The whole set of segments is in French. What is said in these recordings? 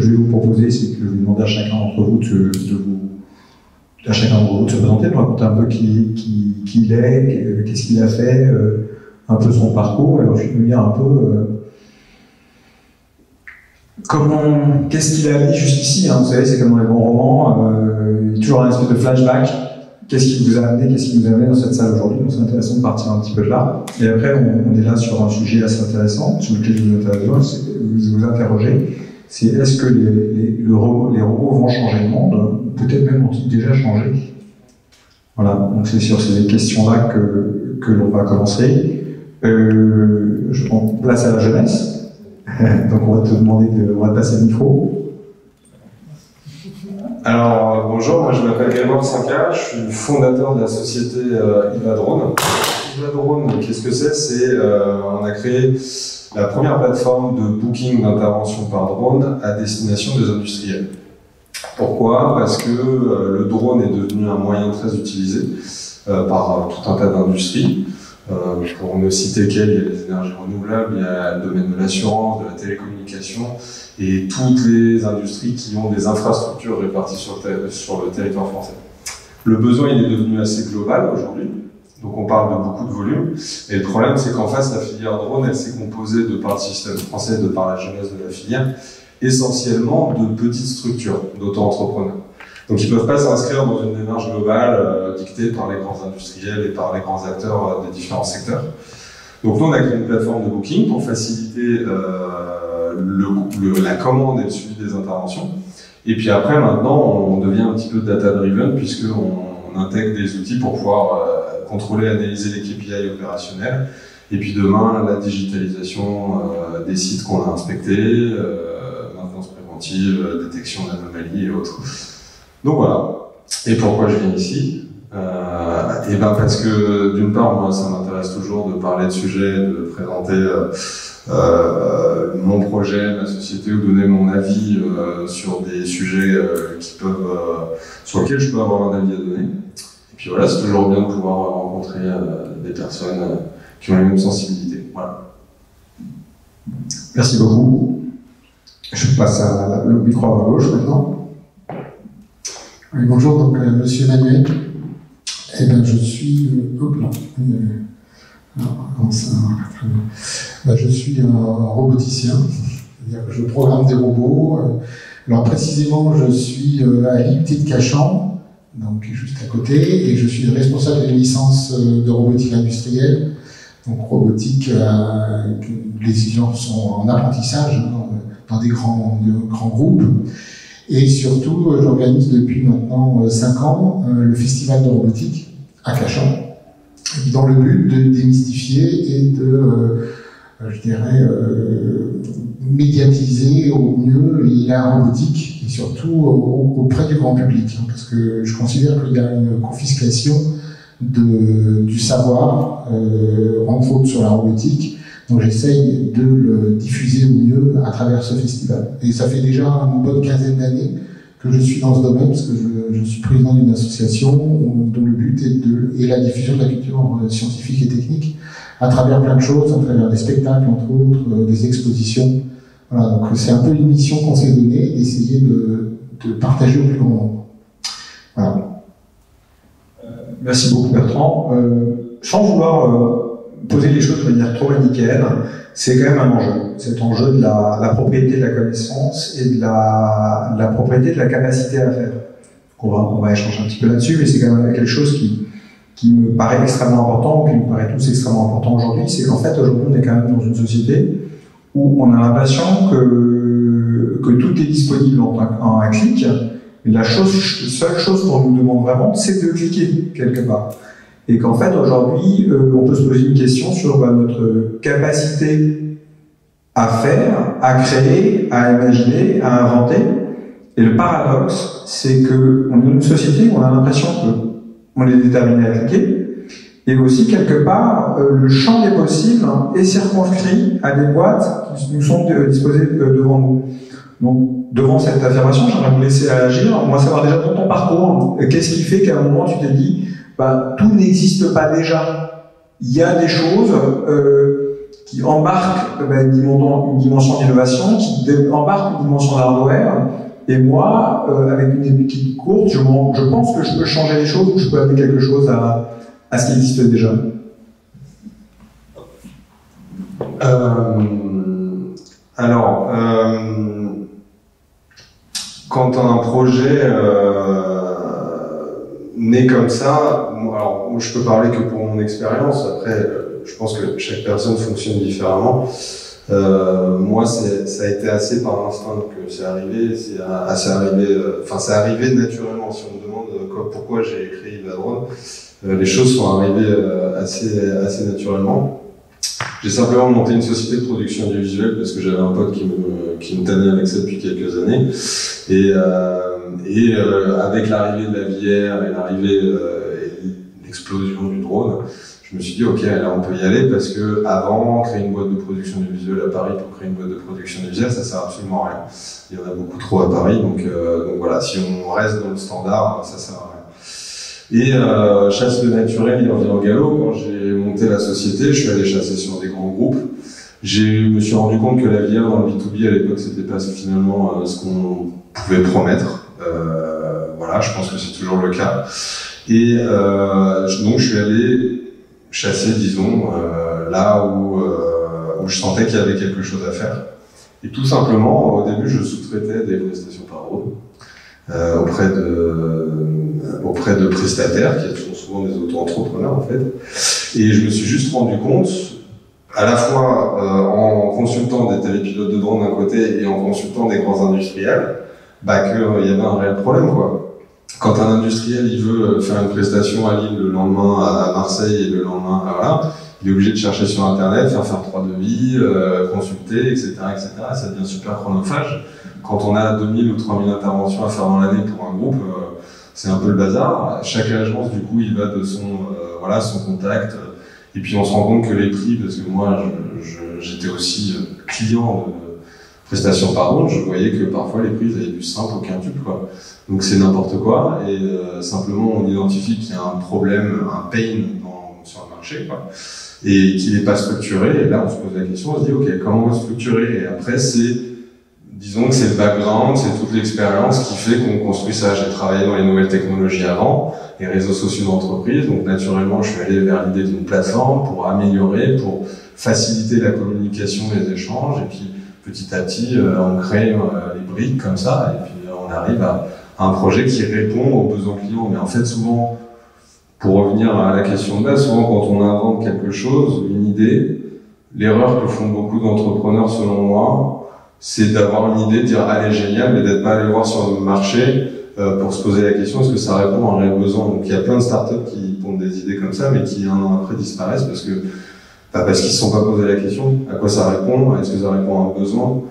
je vais vous proposer, c'est que je vais demander à chacun d'entre vous de se présenter, de raconter un peu qui il est, qu'est-ce qu'il a fait, un peu son parcours, et ensuite nous dire un peu qu'est-ce qu'il a dit jusqu'ici. Hein, vous savez, c'est comme dans les bons romans, il y a toujours un espèce de flashback. Qu'est-ce qui vous a amené dans cette salle aujourd'hui? Donc c'est intéressant de partir un petit peu de là. Et après, on est là sur un sujet assez intéressant, sur lequel vous interrogez. C'est est-ce que les robots vont changer le monde? Peut-être même ont-ils déjà changé? Voilà, donc c'est sur ces questions-là que l'on va commencer. Je prends place à la jeunesse. Donc on va te passer le micro. Alors, bonjour, moi je m'appelle Grégoire Sanka, je suis fondateur de la société Ivadrone. Ivadrone, qu'est-ce que c'est? On a créé la première plateforme de booking d'intervention par drone à destination des industriels. Pourquoi? Parce que le drone est devenu un moyen très utilisé par tout un tas d'industries. Pour ne citer qu'elles, il y a les énergies renouvelables, il y a le domaine de l'assurance, de la télécommunication, et toutes les industries qui ont des infrastructures réparties sur le territoire français. Le besoin il est devenu assez global aujourd'hui, donc on parle de beaucoup de volume, et le problème c'est qu'en face la filière drone elle s'est composée de par le système français, de par la jeunesse de la filière, essentiellement de petites structures, d'auto-entrepreneurs. Donc ils ne peuvent pas s'inscrire dans une démarche globale dictée par les grands industriels et par les grands acteurs des différents secteurs. Donc nous on a créé une plateforme de booking pour faciliter la commande et le suivi des interventions. Et puis après, maintenant, on devient un petit peu data-driven puisqu'on intègre des outils pour pouvoir contrôler, analyser les KPI opérationnels. Et puis demain, la digitalisation des sites qu'on a inspectés, maintenance préventive, détection d'anomalies et autres. Donc voilà. Et pourquoi je viens ici? Et ben parce que d'une part, moi, ça m'intéresse toujours de parler de sujets, de présenter mon projet, ma société, ou donner mon avis sur des sujets sur lesquels je peux avoir un avis à donner. Et puis voilà, c'est toujours bien de pouvoir rencontrer des personnes qui ont les mêmes sensibilités. Voilà. Merci beaucoup. Je passe le micro à ma gauche maintenant. Oui, bonjour, donc monsieur Manuel. Eh bien, je suis. Je suis un roboticien, c'est-à-dire que je programme des robots. Alors précisément, je suis à l'IUT de Cachan, donc juste à côté, et je suis responsable d'une licence de robotique industrielle. Donc robotique, les étudiants sont en apprentissage dans des grands groupes. Et surtout, j'organise depuis maintenant 5 ans le festival de robotique à Cachan, dans le but de démystifier et de, médiatiser au mieux la robotique, et surtout auprès du grand public, parce que je considère qu'il y a une confiscation du savoir, entre autres sur la robotique. Donc j'essaye de le diffuser au mieux à travers ce festival. Et ça fait déjà une bonne quinzaine d'années que je suis dans ce domaine, parce que je suis président d'une association dont le but est la diffusion de la culture scientifique et technique à travers plein de choses, à travers des spectacles entre autres, des expositions. Voilà, donc c'est un peu une mission qu'on s'est donnée, d'essayer de partager au plus grand nombre. Voilà. Merci beaucoup Bertrand. Sans vouloir poser les choses de manière trop manichéenne, c'est quand même un enjeu. Cet enjeu de la propriété de la connaissance et de la propriété de la capacité à faire. On va échanger un petit peu là-dessus, mais c'est quand même quelque chose qui me paraît extrêmement important, qui nous paraît tous extrêmement important aujourd'hui. C'est qu'en fait, aujourd'hui, on est quand même dans une société où on a l'impression que tout est disponible en un clic. Et la seule chose qu'on nous demande vraiment, c'est de cliquer quelque part. Et qu'en fait, aujourd'hui, on peut se poser une question sur notre capacité à faire, à créer, à imaginer, à inventer. Et le paradoxe, c'est qu'on est une société où on a l'impression qu'on est déterminé à cliquer, et aussi, quelque part, le champ des possibles est circonscrit à des boîtes qui nous sont disposées devant nous. Donc, devant cette affirmation, j'aimerais vous laisser réagir. On va savoir déjà dans ton parcours, qu'est-ce qui fait qu'à un moment, tu t'es dit tout n'existe pas déjà. Il y a des choses qui embarque une dimension d'innovation, qui embarque une dimension d'hardware. Et moi, avec une équipe courte, je pense que je peux changer les choses ou je peux amener quelque chose à ce qui existe déjà. Quand un projet naît comme ça, alors je peux parler que pour mon expérience. Après, je pense que chaque personne fonctionne différemment. Moi, ça a été assez par instinct que c'est arrivé. C'est arrivé naturellement. Si on me demande pourquoi j'ai créé Ivadrone, les choses sont arrivées assez naturellement. J'ai simplement monté une société de production audiovisuelle parce que j'avais un pote qui me tannait avec ça depuis quelques années. Et avec l'arrivée de la VR et l'arrivée et l'explosion du drone, je me suis dit ok, là on peut y aller parce que avant, créer une boîte de production audiovisuelle à Paris pour créer une boîte de production audiovisuelle, ça sert absolument à rien. Il y en a beaucoup trop à Paris, donc voilà, si on reste dans le standard, ça sert à rien. Et chasse le naturel, il revient au galop. Quand j'ai monté la société, je suis allé chasser sur des grands groupes. Je me suis rendu compte que la VR dans le B2B à l'époque, c'était pas finalement ce qu'on pouvait promettre. Voilà, je pense que c'est toujours le cas. Et donc je suis allé chasser, disons, là où je sentais qu'il y avait quelque chose à faire. Et tout simplement, au début, je sous-traitais des prestations par drone auprès de prestataires qui sont souvent des auto-entrepreneurs en fait. Et je me suis juste rendu compte, à la fois en consultant des télépilotes de drone d'un côté et en consultant des grands industriels, qu'il y avait un réel problème quoi. Quand un industriel il veut faire une prestation à Lille, le lendemain à Marseille et le lendemain voilà, il est obligé de chercher sur internet, faire 3 devis, consulter, etc., etc. Ça devient super chronophage. Quand on a 2000 ou 3000 interventions à faire dans l'année pour un groupe, c'est un peu le bazar. Chaque agence, du coup, il va de son contact. Et puis on se rend compte que les prix, parce que moi, j'étais aussi client de prestations par drone, je voyais que parfois les prix avaient du simple au quintuple, quoi. Donc c'est n'importe quoi. Et simplement, on identifie qu'il y a un problème, un pain sur le marché, quoi. Et qu'il n'est pas structuré. Et là, on se pose la question, on se dit, ok, comment on va structurer? Et après, disons que c'est le background, c'est toute l'expérience qui fait qu'on construit ça. J'ai travaillé dans les nouvelles technologies avant, les réseaux sociaux d'entreprise, donc naturellement je suis allé vers l'idée d'une plateforme pour améliorer, pour faciliter la communication, les échanges, et puis petit à petit on crée les briques comme ça, et puis on arrive à un projet qui répond aux besoins clients. Mais en fait souvent, pour revenir à la question de base, souvent quand on invente quelque chose, une idée, l'erreur que font beaucoup d'entrepreneurs selon moi, c'est d'avoir une idée, de dire allez génial, mais d'être pas allé voir sur le marché pour se poser la question est-ce que ça répond à un réel besoin. Donc il y a plein de startups qui pondent des idées comme ça, mais qui un an après disparaissent parce qu'ils ne se sont pas posé la question à quoi ça répond, est-ce que ça répond à un besoin,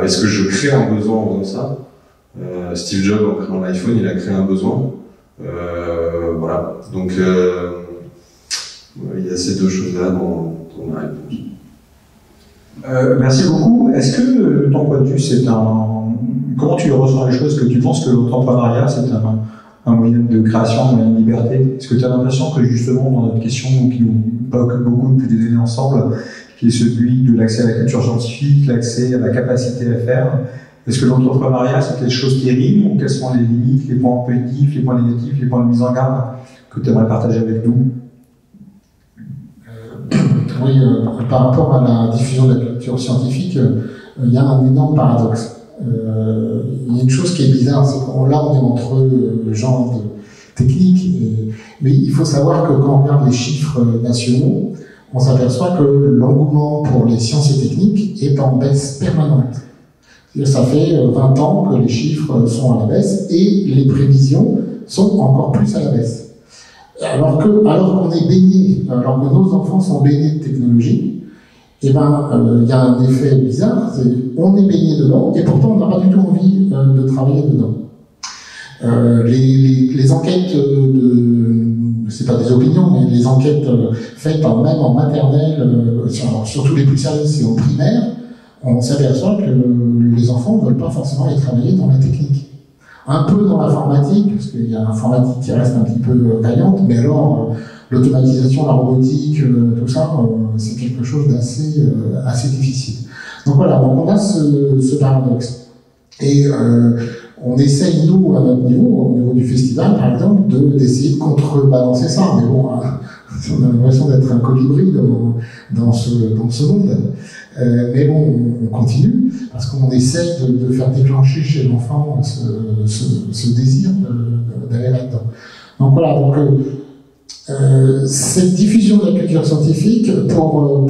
est-ce que je crée un besoin en faisant ça. Steve Jobs en créant l'iPhone, il a créé un besoin. Voilà, donc il y a ces deux choses-là dans ma réponse. Merci beaucoup. Est-ce que, de ton point de vue, comment tu ressens les choses? Est-ce que tu penses que l'entrepreneuriat, c'est un moyen de création, un moyen de liberté? Est-ce que tu as l'impression que, justement, dans notre question qui nous préoccupe beaucoup depuis des années ensemble, qui est celui de l'accès à la culture scientifique, l'accès à la capacité à faire, est-ce que l'entrepreneuriat, c'est quelque chose qui rime, ou quelles sont les limites, les points positifs, les points négatifs, les points de mise en garde que tu aimerais partager avec nous? Oui, par rapport à la diffusion de la culture scientifique, il y a un énorme paradoxe. Il y a une chose qui est bizarre, c'est qu'on est entre genres techniques, mais il faut savoir que quand on regarde les chiffres nationaux, on s'aperçoit que l'engouement pour les sciences et techniques est en baisse permanente. C'est-à-dire, ça fait 20 ans que les chiffres sont à la baisse et les prévisions sont encore plus à la baisse. Alors qu'on est baigné, alors que nos enfants sont baignés de technologie, il y a un effet bizarre, on est baigné dedans et pourtant on n'a pas du tout envie de travailler dedans. Les enquêtes c'est pas des opinions, mais les enquêtes faites même en maternelle, surtout les plus sérieuses, c'est en primaire, on s'aperçoit que les enfants ne veulent pas forcément aller travailler dans la technique. Un peu dans l'informatique, parce qu'il y a l'informatique qui reste un petit peu vaillante, mais alors l'automatisation, la robotique, tout ça, c'est quelque chose d'assez assez difficile. Donc voilà, donc on a ce paradoxe. Et on essaye, nous, à notre niveau, au niveau du festival, par exemple, d'essayer de contrebalancer ça. Mais bon, on a l'impression d'être un colibri dans ce monde. Mais bon, on continue, parce qu'on essaye de faire déclencher chez l'enfant ce désir d'aller là-dedans. Donc voilà, donc cette diffusion de la culture scientifique, pour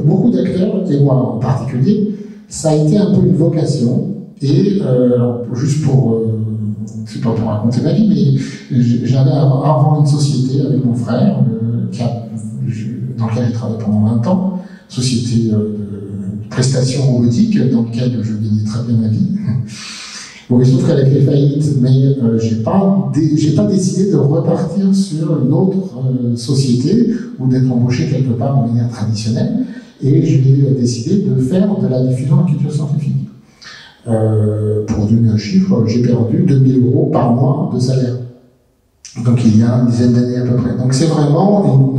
beaucoup d'acteurs, et moi en particulier, ça a été un peu une vocation. Et alors, juste c'est pas pour raconter ma vie, mais j'avais avant une société avec mon frère, dans laquelle j'ai travaillé pendant 20 ans, société de prestations robotiques, dans laquelle je gagnais très bien ma vie. Bon, il se trouve qu'elle a fait faillite, mais j'ai pas décidé de repartir sur une autre société ou d'être embauché quelque part de manière traditionnelle, et j'ai décidé de faire de la diffusion de culture scientifique. Pour donner un chiffre, j'ai perdu 2000 € par mois de salaire. Donc il y a une dizaine d'années à peu près. Donc c'est vraiment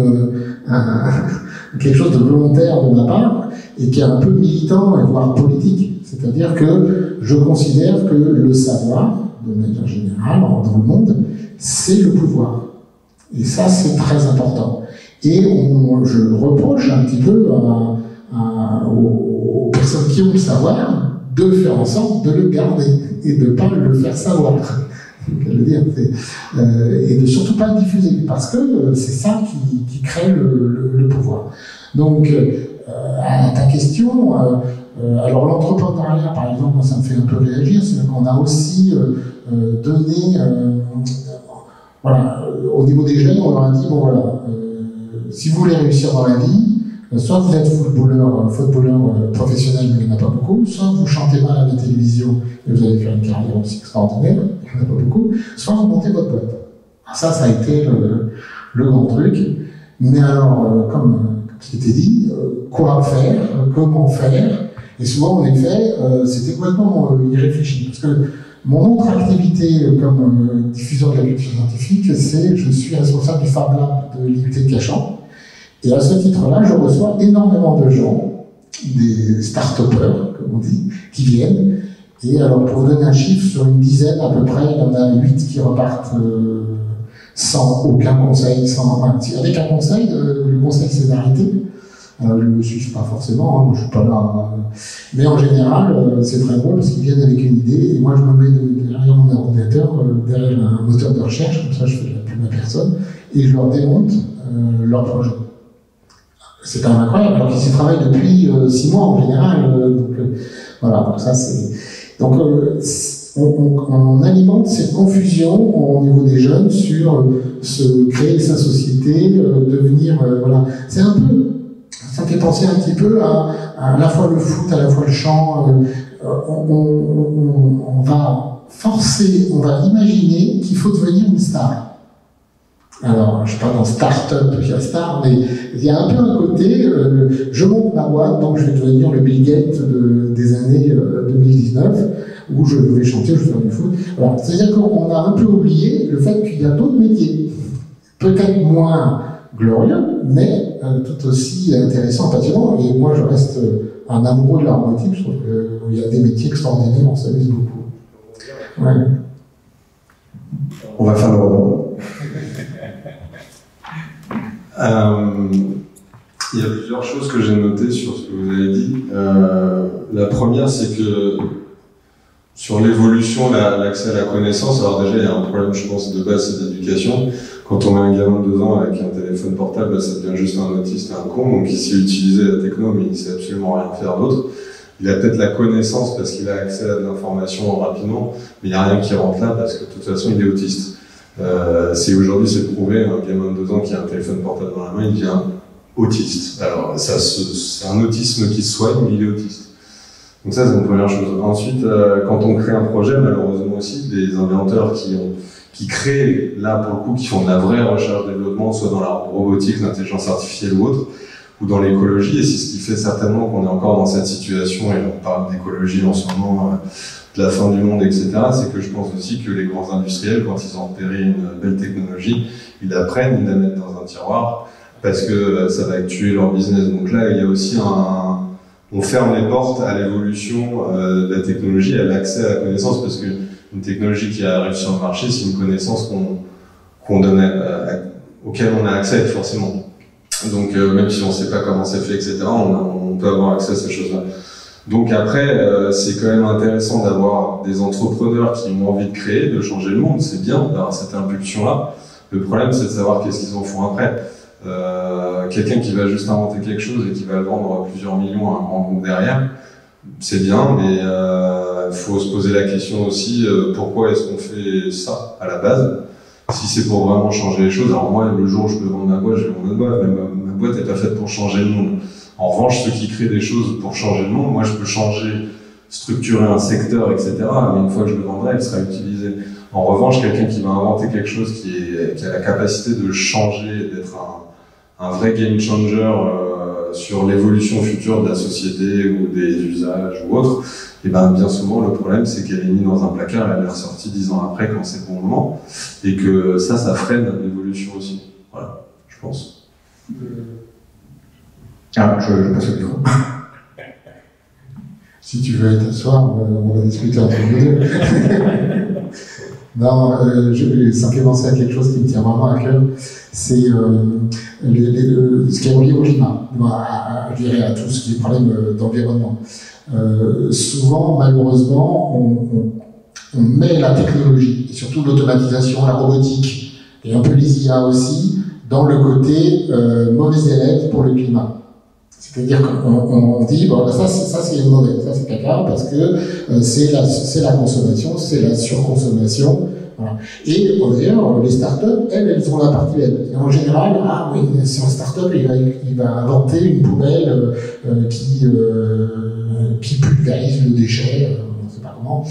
quelque chose de volontaire de ma part et qui est un peu militant, voire politique. C'est-à-dire que je considère que le savoir, de manière générale, dans le monde, c'est le pouvoir. Et ça, c'est très important. Et je reproche un petit peu aux personnes qui ont le savoir de faire en sorte de le garder et de ne pas le faire savoir. Et de surtout pas le diffuser, parce que c'est ça qui crée le pouvoir. Donc, à ta question, alors l'entrepreneuriat, par exemple, moi, ça me fait un peu réagir, c'est qu'on a aussi donné, voilà, au niveau des jeunes, on leur a dit, bon voilà, si vous voulez réussir dans la vie, soit vous êtes footballeur professionnel, mais il n'y en a pas beaucoup, soit vous chantez mal à la télévision et vous allez faire une carrière aussi extraordinaire, il n'y en a pas beaucoup, soit vous montez votre boîte. Alors ça a été le grand truc. Mais alors, comme ce qui était dit, quoi faire, comment faire, et souvent, en effet, c'était complètement irréfléchi. Parce que mon autre activité comme diffuseur de la culture scientifique, c'est je suis responsable du Fab Lab de l'IUT de Cachan. Et à ce titre-là, je reçois énormément de gens, des start-upers, comme on dit, qui viennent. Et alors, pour vous donner un chiffre, sur une dizaine à peu près, il y en a 8 qui repartent sans aucun conseil, avec un conseil, le conseil c'est d'arrêter. Ils ne me suivent pas forcément, hein, je ne suis pas là. Mais en général, c'est très drôle parce qu'ils viennent avec une idée et moi je me mets derrière mon ordinateur, derrière un moteur de recherche, comme ça je fais de la pub à personne, et je leur démonte leur projet. C'est quand même incroyable, alors qu'ils y travaillent depuis 6 mois en général. Voilà, donc ça c'est. Donc on alimente cette confusion au niveau des jeunes sur se créer sa société, devenir. Voilà. C'est un peu. Ça me fait penser un petit peu à la fois le foot, à la fois le chant. On va forcer, on va imaginer qu'il faut devenir une star. Alors, je ne suis pas dans start-up, il y a star, mais il y a un peu un côté, je monte ma boîte, donc je vais devenir le Bill Gates des années 2019, où je vais chanter, je vais faire du foot. Alors, c'est-à-dire qu'on a un peu oublié le fait qu'il y a d'autres métiers, peut-être moins glorieux, mais tout aussi intéressant, passionnant. Et moi, je reste un amoureux de la robotique. Je trouve qu'il y a des métiers extraordinaires, on s'amuse beaucoup. Ouais. On va faire le rebond. Il y a plusieurs choses que j'ai notées sur ce que vous avez dit. La première, c'est que sur l'évolution, l'accès à la connaissance, alors déjà, il y a un problème, je pense, de base, c'est d'éducation. Quand on met un gamin de 2 ans avec un téléphone portable, ça devient juste un autiste et un con, donc il sait utiliser la techno, mais il ne sait absolument rien faire d'autre. Il a peut-être la connaissance parce qu'il a accès à de l'information rapidement, mais il n'y a rien qui rentre là parce que de toute façon, il est autiste. Aujourd'hui, c'est prouvé, un gamin de 2 ans qui a un téléphone portable dans la main, il devient autiste. Alors, c'est un autisme qui se soigne, mais il est autiste. Donc ça, c'est une première chose. Ensuite, quand on crée un projet, malheureusement aussi, des inventeurs qui créent, là pour le coup, qui font de la vraie recherche-développement, soit dans la robotique, l'intelligence artificielle ou autre, ou dans l'écologie, et c'est ce qui fait certainement qu'on est encore dans cette situation, et on parle d'écologie en ce moment, de la fin du monde, etc. C'est que je pense aussi que les grands industriels, quand ils ont repéré une belle technologie, ils la prennent, ils la mettent dans un tiroir, parce que ça va tuer leur business. Donc là, il y a aussi on ferme les portes à l'évolution de la technologie, à l'accès à la connaissance, parce qu'une technologie qui arrive sur le marché, c'est une connaissance qu'on donne auquel on a accès forcément. Donc même si on ne sait pas comment c'est fait, etc., on peut avoir accès à ces choses-là. Donc après, c'est quand même intéressant d'avoir des entrepreneurs qui ont envie de créer, de changer le monde, c'est bien d'avoir cette impulsion-là. Le problème, c'est de savoir qu'est-ce qu'ils en font après. Quelqu'un qui va juste inventer quelque chose et qui va le vendre à plusieurs millions à un grand groupe derrière, c'est bien, mais il faut se poser la question aussi, pourquoi est-ce qu'on fait ça à la base? Si c'est pour vraiment changer les choses, alors moi, le jour où je peux vendre ma boîte, je vais vendre ma boîte, mais ma boîte n'est pas faite pour changer le monde. En revanche, ceux qui créent des choses pour changer le monde, moi je peux changer, structurer un secteur, etc., mais une fois que je le vendrai, il sera utilisé. En revanche, quelqu'un qui va inventer quelque chose qui a la capacité de changer, d'être un vrai game changer sur l'évolution future de la société ou des usages ou autres, et ben bien souvent le problème c'est qu'elle est mise dans un placard, elle est ressortie 10 ans après quand c'est le bon moment, et que ça freine l'évolution aussi. Voilà, je pense. Ah, je passe le micro. Si tu veux t'asseoir, on va discuter entre nous deux. Non, je vais simplement penser à quelque chose qui me tient vraiment à cœur, c'est ce qui est relié au climat, je dirais à tous les problèmes d'environnement. Souvent, malheureusement, on met la technologie, et surtout l'automatisation, la robotique, et un peu les IA aussi, dans le côté mauvais élève pour le climat. C'est-à-dire qu'on dit, bon, ça c'est mauvais, ça c'est caca, parce que c'est la consommation, c'est la surconsommation. Voilà. Et d'ailleurs, les startups, elles ont la partie belle. Et en général, ah oui, c'est un startup, il va inventer une poubelle qui pulvérise le déchet, on ne sait pas comment.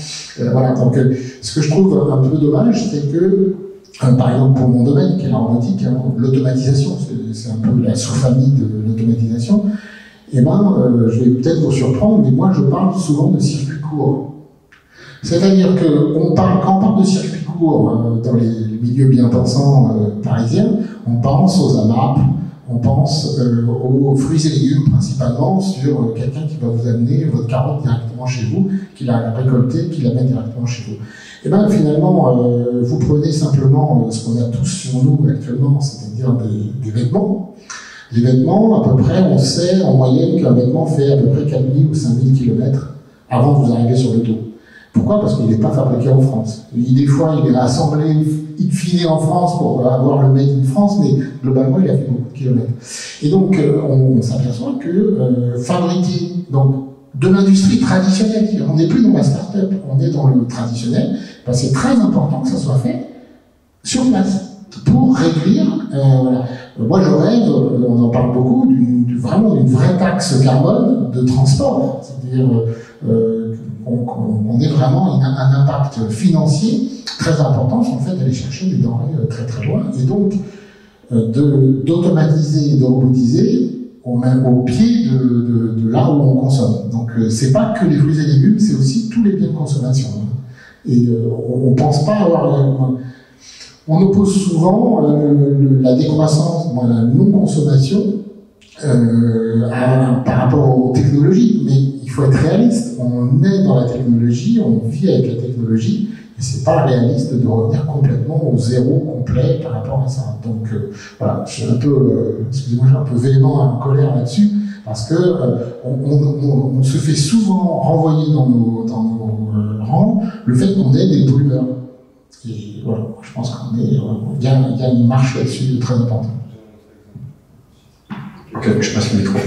Voilà. Donc, ce que je trouve un peu dommage, c'est que par exemple, pour mon domaine, qui est la robotique, l'automatisation, c'est un peu la sous-famille de l'automatisation, et je vais peut-être vous surprendre, mais moi je parle souvent de circuits courts. C'est-à-dire que quand on parle de circuits courts dans les milieux bien pensants parisiens, on pense aux AMAP, on pense aux fruits et légumes principalement, sur quelqu'un qui va vous amener votre carotte directement chez vous, qui l'a récoltée, qui l'amène directement chez vous. Et bien finalement, vous prenez simplement ce qu'on a tous sur nous actuellement, c'est-à-dire des vêtements. Les vêtements, à peu près, on sait en moyenne qu'un vêtement fait à peu près 4000 ou 5000 km avant de vous arriver sur le dos. Pourquoi? Parce qu'il n'est pas fabriqué en France. Des fois, il est assemblé in fine en France pour avoir le made in France, mais globalement, il a fait beaucoup de kilomètres. Et donc, on s'aperçoit que fabriquer de l'industrie traditionnelle, on n'est plus dans la start-up, on est dans le traditionnel, c'est très important que ça soit fait sur place pour réduire. Voilà. Moi, je rêve, on en parle beaucoup, vraiment d'une vraie taxe carbone de transport, c'est-à-dire qu'on ait vraiment un impact financier très important sur le fait d'aller chercher des denrées très très loin, et donc d'automatiser et de robotiser au pied de là où on consomme. Donc c'est pas que les fruits et légumes, c'est aussi tous les biens de consommation. Et on pense pas avoir... On oppose souvent la décroissance, la non-consommation par rapport aux technologies, mais il faut être réaliste. On est dans la technologie, on vit avec la technologie, et c'est pas réaliste de revenir complètement au zéro complet par rapport à ça. Donc voilà, je suis un peu, excusez-moi, je suis un peu véhément, en colère là-dessus, parce que on se fait souvent renvoyer dans nos rangs le fait qu'on est des pollueurs. Et voilà, je pense qu'il y a une marche là-dessus très importante. Ok, je passe le micro.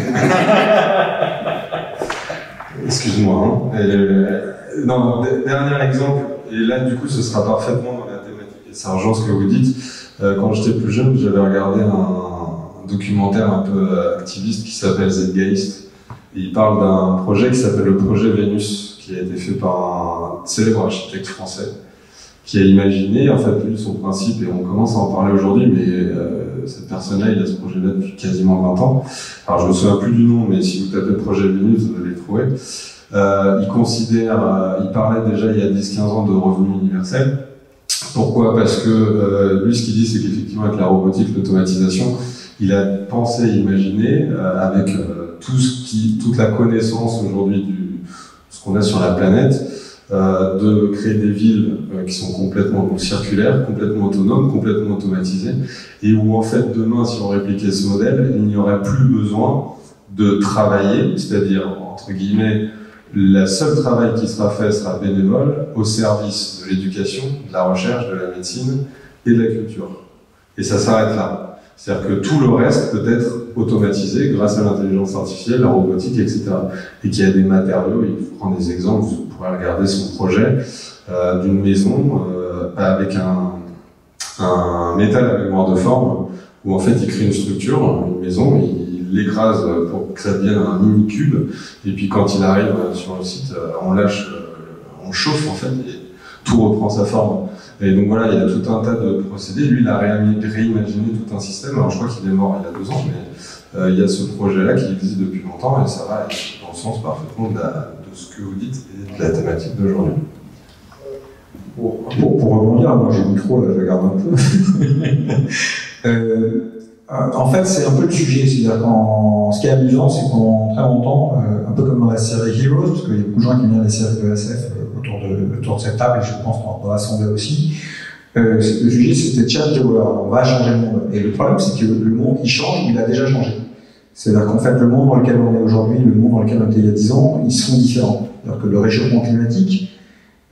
Excuse-moi. Non, dernier exemple, et là du coup ce sera parfaitement dans la thématique, et ça rejoint ce que vous dites. Quand j'étais plus jeune, j'avais regardé un documentaire un peu activiste qui s'appelle Zeitgeist. Et il parle d'un projet qui s'appelle le projet Vénus, qui a été fait par un célèbre architecte français, qui a imaginé, en fait, lui, son principe, et on commence à en parler aujourd'hui, mais cette personne-là, il a ce projet-là depuis quasiment 20 ans. Alors, je me souviens plus du nom, mais si vous tapez projet Vénus, vous allez le trouver. Il parlait déjà il y a 10-15 ans de revenu universel. Pourquoi? Parce que lui, ce qu'il dit, c'est qu'effectivement, avec la robotique, l'automatisation, il a pensé, imaginé, avec toute la connaissance aujourd'hui ce qu'on a sur la planète, de créer des villes qui sont complètement circulaires, complètement autonomes, complètement automatisées, et où en fait demain, si on répliquait ce modèle, il n'y aurait plus besoin de travailler, c'est-à-dire entre guillemets, le seul travail qui sera fait sera bénévole au service de l'éducation, de la recherche, de la médecine et de la culture. Et ça s'arrête là. C'est-à-dire que tout le reste peut être automatisé grâce à l'intelligence artificielle, la robotique, etc. Et qu'il y a des matériaux, il faut prendre des exemples, vous pourrez regarder son projet d'une maison avec un métal à mémoire de forme, où en fait il crée une structure, une maison, il l'écrase pour que ça devienne un mini cube, et puis quand il arrive sur le site, on lâche, on chauffe en fait, et tout reprend sa forme. Et donc voilà, il y a tout un tas de procédés. Lui, il a réimaginé tout un système. Alors je crois qu'il est mort il y a 2 ans, mais il y a ce projet-là qui existe depuis longtemps, et ça va dans le sens parfaitement de ce que vous dites et de la thématique d'aujourd'hui. Pour rebondir, moi j'ai le micro, là, je regarde un peu. En fait, c'est un peu le sujet. C'est-à-dire ce qui est amusant, c'est qu'en très longtemps, un peu comme dans la série Heroes, parce qu'il y a beaucoup de gens qui aiment bien les séries de SF autour de cette table, et je pense dans l'Assemblée aussi, le sujet c'était change the world, on va changer le monde. Et le problème, c'est que le monde, il change, mais il a déjà changé. C'est-à-dire qu'en fait, le monde dans lequel on est aujourd'hui, le monde dans lequel on était il y a 10 ans, ils sont différents. C'est-à-dire que le réchauffement climatique,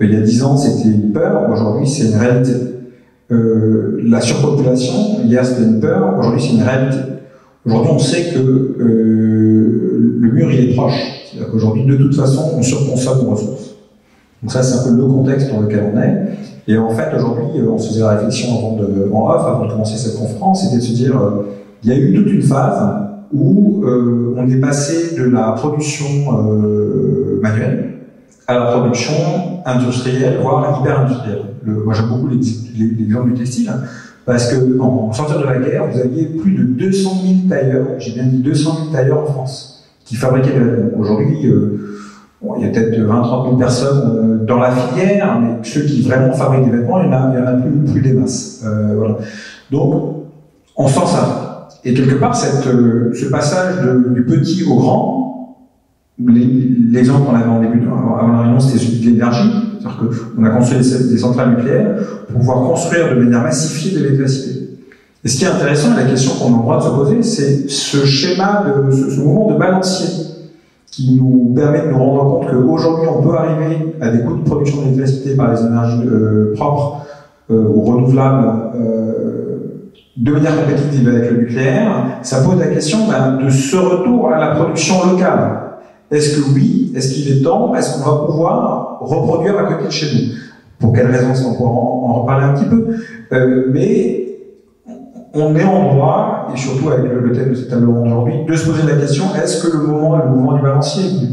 il y a 10 ans, c'était une peur, aujourd'hui, c'est une réalité. La surpopulation, hier c'était une peur, aujourd'hui c'est une réalité. Aujourd'hui on sait que le mur il est proche, c'est-à-dire qu'aujourd'hui de toute façon on surconsomme nos ressources. Donc ça c'est un peu le contexte dans lequel on est. Et en fait aujourd'hui on se faisait la réflexion en off, avant de commencer cette conférence, c'était de se dire il y a eu toute une phase où on est passé de la production manuelle à la production industrielle, voire hyper-industrielle. Moi j'aime beaucoup l'exemple du textile, parce que en sortir de la guerre, vous aviez plus de 200 000 tailleurs, j'ai bien dit 200 000 tailleurs en France, qui fabriquaient des vêtements. Aujourd'hui, il y a peut-être 20-30 000 personnes dans la filière, mais ceux qui vraiment fabriquent des vêtements, il y en a plus des masses. Voilà. Donc, on sent ça. Et quelque part, ce passage du petit au grand, l'exemple qu'on avait en début avant la réunion, c'était celui de l'énergie. C'est-à-dire qu'on a construit des centrales nucléaires pour pouvoir construire de manière massifiée de l'électricité. Et ce qui est intéressant, et la question qu'on a le droit de se poser, c'est ce schéma, ce mouvement de balancier qui nous permet de nous rendre compte qu'aujourd'hui, on peut arriver à des coûts de production d'électricité par les énergies propres ou renouvelables de manière compétitive avec le nucléaire. Ça pose la question de ce retour à la production locale. Est-ce que oui? Est-ce qu'il est temps? Est-ce qu'on va pouvoir reproduire à côté de chez nous? Pour quelles raisons? On pourra en reparler un petit peu. Mais on est en droit, et surtout avec le thème de cette table ronde aujourd'hui, de se poser la question, est-ce que le mouvement du balancier est venu?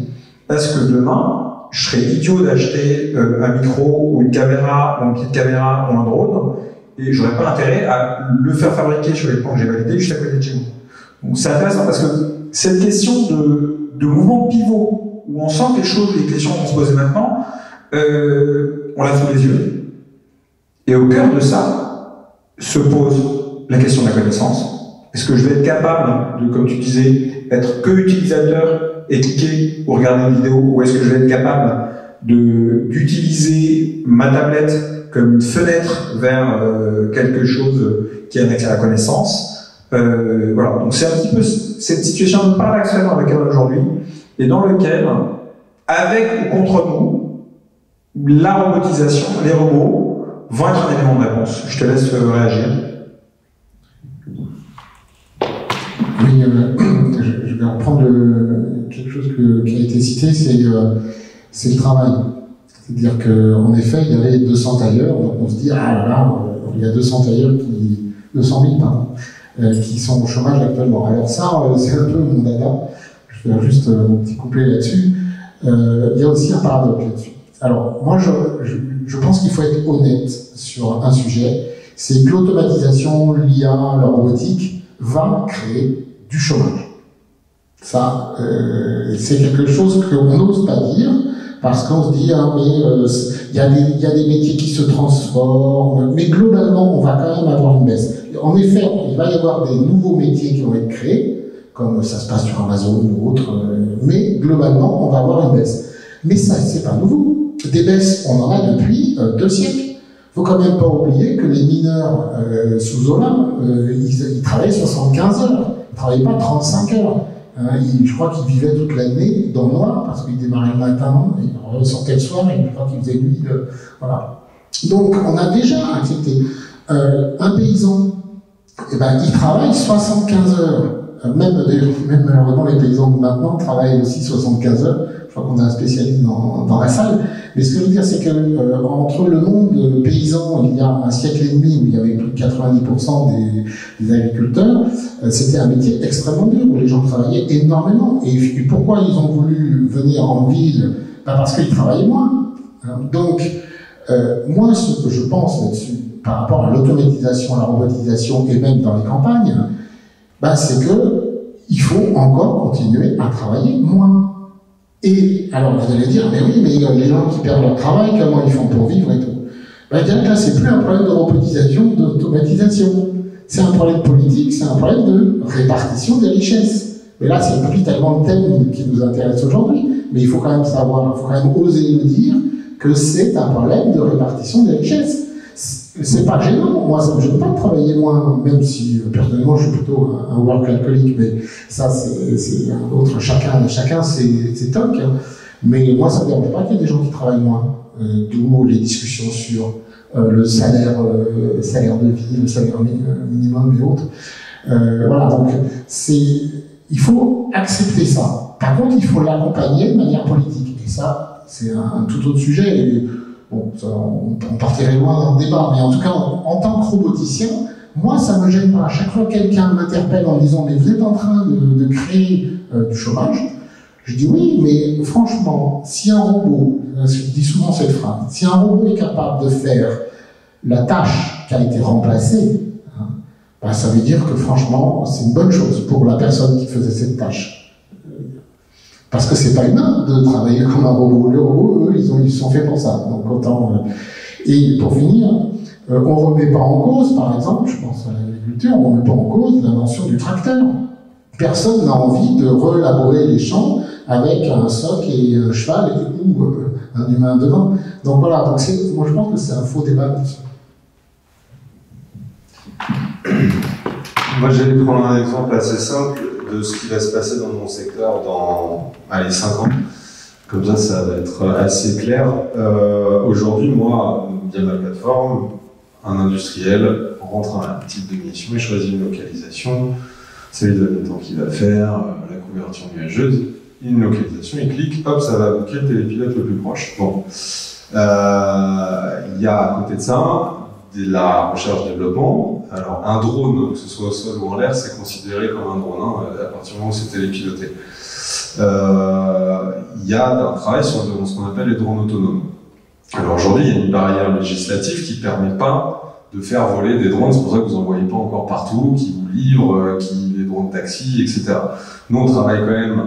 Est-ce que demain, je serais idiot d'acheter un micro ou une caméra, ou une petite caméra ou un drone, et j'aurais pas intérêt à le faire fabriquer sur les plans que j'ai validés juste à côté de chez nous? Donc c'est intéressant parce que cette question de mouvement de pivot, où on sent quelque chose, les questions qu'on se posait maintenant, on l'a sous les yeux. Et au cœur de ça, se pose la question de la connaissance. Est-ce que je vais être capable de, comme tu disais, être que utilisateur et cliquer ou regarder une vidéo, ou est-ce que je vais être capable d'utiliser ma tablette comme une fenêtre vers quelque chose qui est annexe à la connaissance? Voilà, donc c'est un petit peu cette situation paradoxale dans laquelle on est aujourd'hui, et dans lequel, avec ou contre nous, la robotisation, les robots, vont être un élément de réponse. Je te laisse réagir. Oui, je vais reprendre quelque chose qui a été cité, c'est le travail. C'est-à-dire qu'en effet, il y avait 200 tailleurs, donc on se dit, ah là là, il y a 200 tailleurs 200 000, pardon, qui sont au chômage actuellement. Alors ça, c'est un peu mon dada. Je vais faire juste mon petit couplet là-dessus. Il y a aussi un paradoxe là-dessus. Alors, moi, je pense qu'il faut être honnête sur un sujet, c'est que l'automatisation, l'IA, la robotique, va créer du chômage. Ça, c'est quelque chose qu'on n'ose pas dire, parce qu'on se dit, ah, mais il y a des métiers qui se transforment, mais globalement, on va quand même avoir une baisse. En effet, il va y avoir des nouveaux métiers qui vont être créés, comme ça se passe sur Amazon ou autre, mais globalement, on va avoir une baisse. Mais ça, c'est pas nouveau. Des baisses, on en a depuis 2 siècles. Il faut quand même pas oublier que les mineurs sous Zola, ils travaillaient 75 heures, ils travaillaient pas 35 heures. Je crois qu'ils vivaient toute l'année dans le noir, parce qu'ils démarraient le matin, ils ressortaient le soir, et je crois qu'ils faisaient nuit. Voilà. Donc, on a déjà accepté. Un paysan, eh ben, il travaille 75 heures. Même malheureusement, les paysans de maintenant travaillent aussi 75 heures. Je crois qu'on a un spécialiste dans la salle. Mais ce que je veux dire, c'est que entre le monde paysan, il y a un siècle et demi, où il y avait plus de 90% des agriculteurs, c'était un métier extrêmement dur, où les gens travaillaient énormément. Et pourquoi ils ont voulu venir en ville? Parce qu'ils travaillaient moins. Donc, moi, ce que je pense là-dessus, par rapport à l'automatisation, à la robotisation, et même dans les campagnes, c'est que il faut encore continuer à travailler moins. Et alors vous allez dire, mais oui, mais les gens qui perdent leur travail, comment ils font pour vivre et tout? Je dirais que là, c'est plus un problème de robotisation, d'automatisation. C'est un problème politique, c'est un problème de répartition des richesses. Mais là, c'est plus tellement le thème qui nous intéresse aujourd'hui, mais il faut quand même savoir, il faut quand même oser le dire, que c'est un problème de répartition des richesses. C'est pas gênant, moi ça me gêne pas de travailler moins, même si personnellement je suis plutôt un work alcoolique, mais ça c'est un autre, chacun ses tocs, hein. Mais moi ça me dérange pas qu'il y ait des gens qui travaillent moins, d'où les discussions sur le salaire de vie, le salaire minimum et autres. Voilà, donc il faut accepter ça. Par contre, il faut l'accompagner de manière politique, et ça c'est un tout autre sujet. Et, bon, ça, on partirait loin dans le débat, mais en tout cas, en tant que roboticien, moi, ça me gêne pas. À chaque fois que quelqu'un m'interpelle en me disant « mais vous êtes en train de créer du chômage », je dis « oui, mais franchement, si un robot, je dis souvent cette phrase, si un robot est capable de faire la tâche qui a été remplacée, ça veut dire que franchement, c'est une bonne chose pour la personne qui faisait cette tâche. » Parce que c'est pas humain de travailler comme un robot. Les robots, eux, ils sont faits pour ça. Donc autant. Et pour finir, on remet pas en cause, par exemple, je pense à l'agriculture, on remet pas en cause l'invention du tracteur. Personne n'a envie de relaborer les champs avec un soc et un cheval ou un humain devant. Donc voilà. Donc moi je pense que c'est un faux débat. Moi, j'allais prendre un exemple assez simple de ce qui va se passer dans mon secteur dans 5 ans. Comme ça va être assez clair. Aujourd'hui, moi, via ma plateforme, un industriel rentre un type de mission, il choisit une localisation, c'est le temps qu'il va faire, la couverture nuageuse, une localisation, il clique, hop, ça va booker le télépilote le plus proche. Bon. Il y a à côté de ça de la recherche-développement. Alors, un drone, que ce soit au sol ou en l'air, c'est considéré comme un drone, à partir du moment où c'est télépiloté. Il y a un travail sur ce qu'on appelle les drones autonomes. Alors aujourd'hui, il y a une barrière législative qui ne permet pas de faire voler des drones, c'est pour ça que vous n'en voyez pas encore partout, qui vous livrent, des drones taxi, etc. Nous, on travaille quand même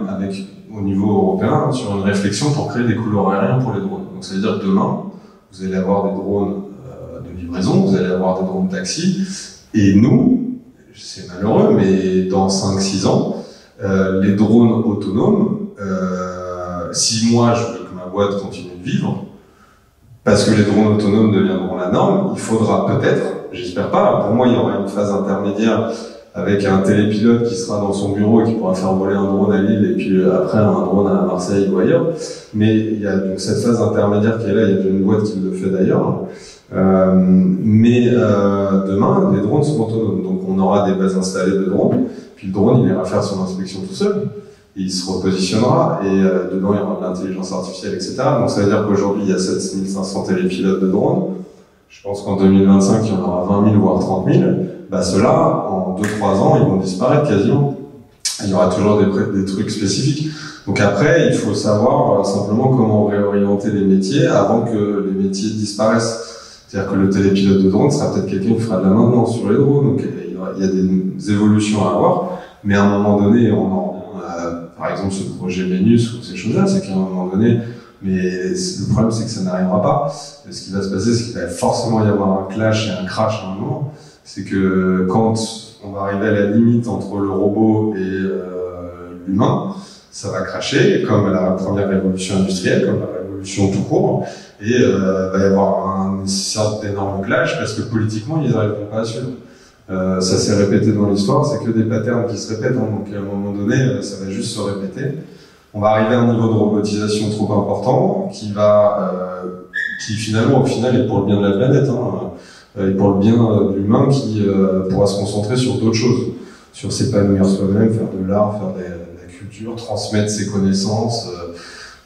au niveau européen sur une réflexion pour créer des couloirs aériens pour les drones. Donc ça veut dire que demain, vous allez avoir des drones de livraison, vous allez avoir des drones taxi, et nous, c'est malheureux, mais dans 5-6 ans, les drones autonomes, si moi je veux que ma boîte continue de vivre, parce que les drones autonomes deviendront la norme, il faudra peut-être, j'espère pas, pour moi il y aura une phase intermédiaire avec un télépilote qui sera dans son bureau et qui pourra faire voler un drone à Lille et puis après un drone à Marseille ou ailleurs. Mais il y a donc cette phase intermédiaire qui est là, il y a déjà une boîte qui le fait d'ailleurs. Mais demain, les drones sont autonomes, donc on aura des bases installées de drones, puis le drone il ira faire son inspection tout seul. Il se repositionnera et dedans il y aura de l'intelligence artificielle, etc. Donc ça veut dire qu'aujourd'hui il y a 7500 télépilotes de drones. Je pense qu'en 2025 il y en aura 20 000 voire 30 000. Bah ceux-là, en 2-3 ans, ils vont disparaître quasiment. Il y aura toujours des trucs spécifiques. Donc après, il faut savoir simplement comment réorienter les métiers avant que les métiers disparaissent. C'est-à-dire que le télépilote de drone sera peut-être quelqu'un qui fera de la maintenance sur les drones. Donc il y a des évolutions à avoir. Mais à un moment donné, on en par exemple ce projet Vénus ou ces choses-là, c'est qu'à un moment donné, mais le problème c'est que ça n'arrivera pas. Et ce qui va se passer, c'est qu'il va forcément y avoir un clash et un crash à un moment. C'est que quand on va arriver à la limite entre le robot et l'humain, ça va cracher, comme la première révolution industrielle, comme la révolution tout court, et va y avoir une sorte d'énorme clash parce que politiquement ils n'arriveront pas à suivre. Ça s'est répété dans l'histoire, c'est que des patterns qui se répètent, hein, donc à un moment donné, ça va juste se répéter. On va arriver à un niveau de robotisation trop important qui finalement, au final, est pour le bien de la planète, hein, et pour le bien de l'humain qui pourra se concentrer sur d'autres choses, sur s'épanouir soi-même, faire de l'art, faire de la culture, transmettre ses connaissances,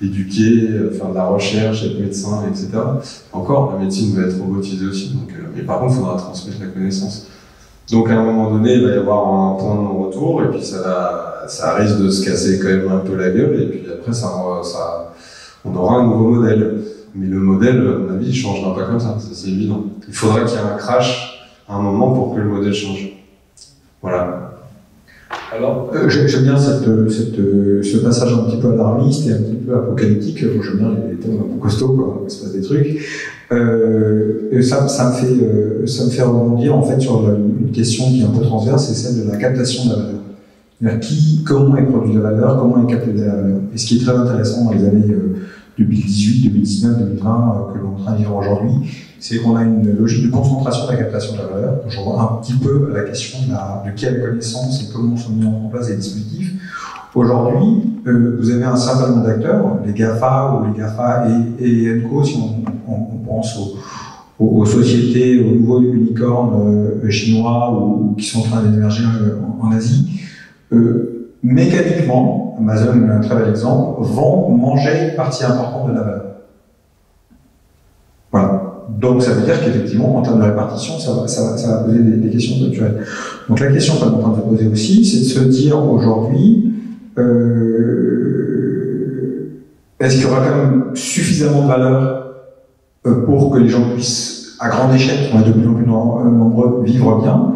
éduquer, faire de la recherche, être médecin, etc. Encore, la médecine va être robotisée aussi, donc, mais par contre, il faudra transmettre la connaissance. Donc à un moment donné, il va y avoir un point de non-retour, et puis ça risque de se casser quand même un peu la gueule, et puis après on aura un nouveau modèle. Mais le modèle, à mon avis, il changera pas comme ça c'est évident. Il faudra qu'il y ait un crash à un moment pour que le modèle change. Voilà. Alors, j'aime bien ce passage un petit peu alarmiste et un petit peu apocalyptique. Moi, j'aime bien les thèmes un peu costauds, quoi, il se passe des trucs. Ça me fait rebondir en fait sur une question qui est un peu transverse, c'est celle de la captation de la valeur. Comment est produite la valeur, comment est captée la valeur. Et ce qui est très intéressant dans les années 2018, 2019, 2020 que l'on est en train de vivre aujourd'hui, c'est qu'on a une logique de concentration de la captation de la valeur. Je revois un petit peu la question de qui a la connaissance et comment sont mis en place les dispositifs. Aujourd'hui, vous avez un certain nombre d'acteurs, les GAFA ou les GAFA et ENCO, si on pense aux sociétés, aux nouveaux unicornes chinois ou qui sont en train d'émerger en Asie. Mécaniquement, Amazon est un très bel exemple, vont manger une partie importante de la valeur. Voilà. Donc ça veut dire qu'effectivement, en termes de répartition, ça va poser des questions structurelles. Donc la question qu'on est en train de se poser aussi, c'est de se dire aujourd'hui, est-ce qu'il y aura quand même suffisamment de valeur pour que les gens puissent, à grande échelle, on est de plus en plus nombreux, vivre bien?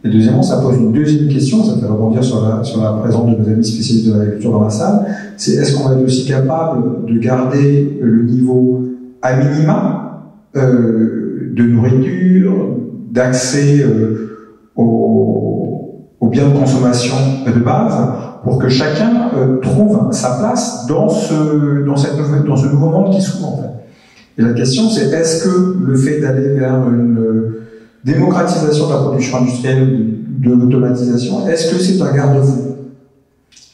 Et deuxièmement, ça pose une deuxième question, ça fait rebondir sur la présence de nos amis spécialistes de l'agriculture dans la salle, c'est est-ce qu'on va être aussi capable de garder le niveau à minima de nourriture, d'accès aux biens de consommation de base, pour que chacun trouve sa place dans ce nouveau monde qui s'ouvre en fait. Et la question c'est est-ce que le fait d'aller vers une démocratisation de la production industrielle, de l'automatisation, est-ce que c'est un garde-fou?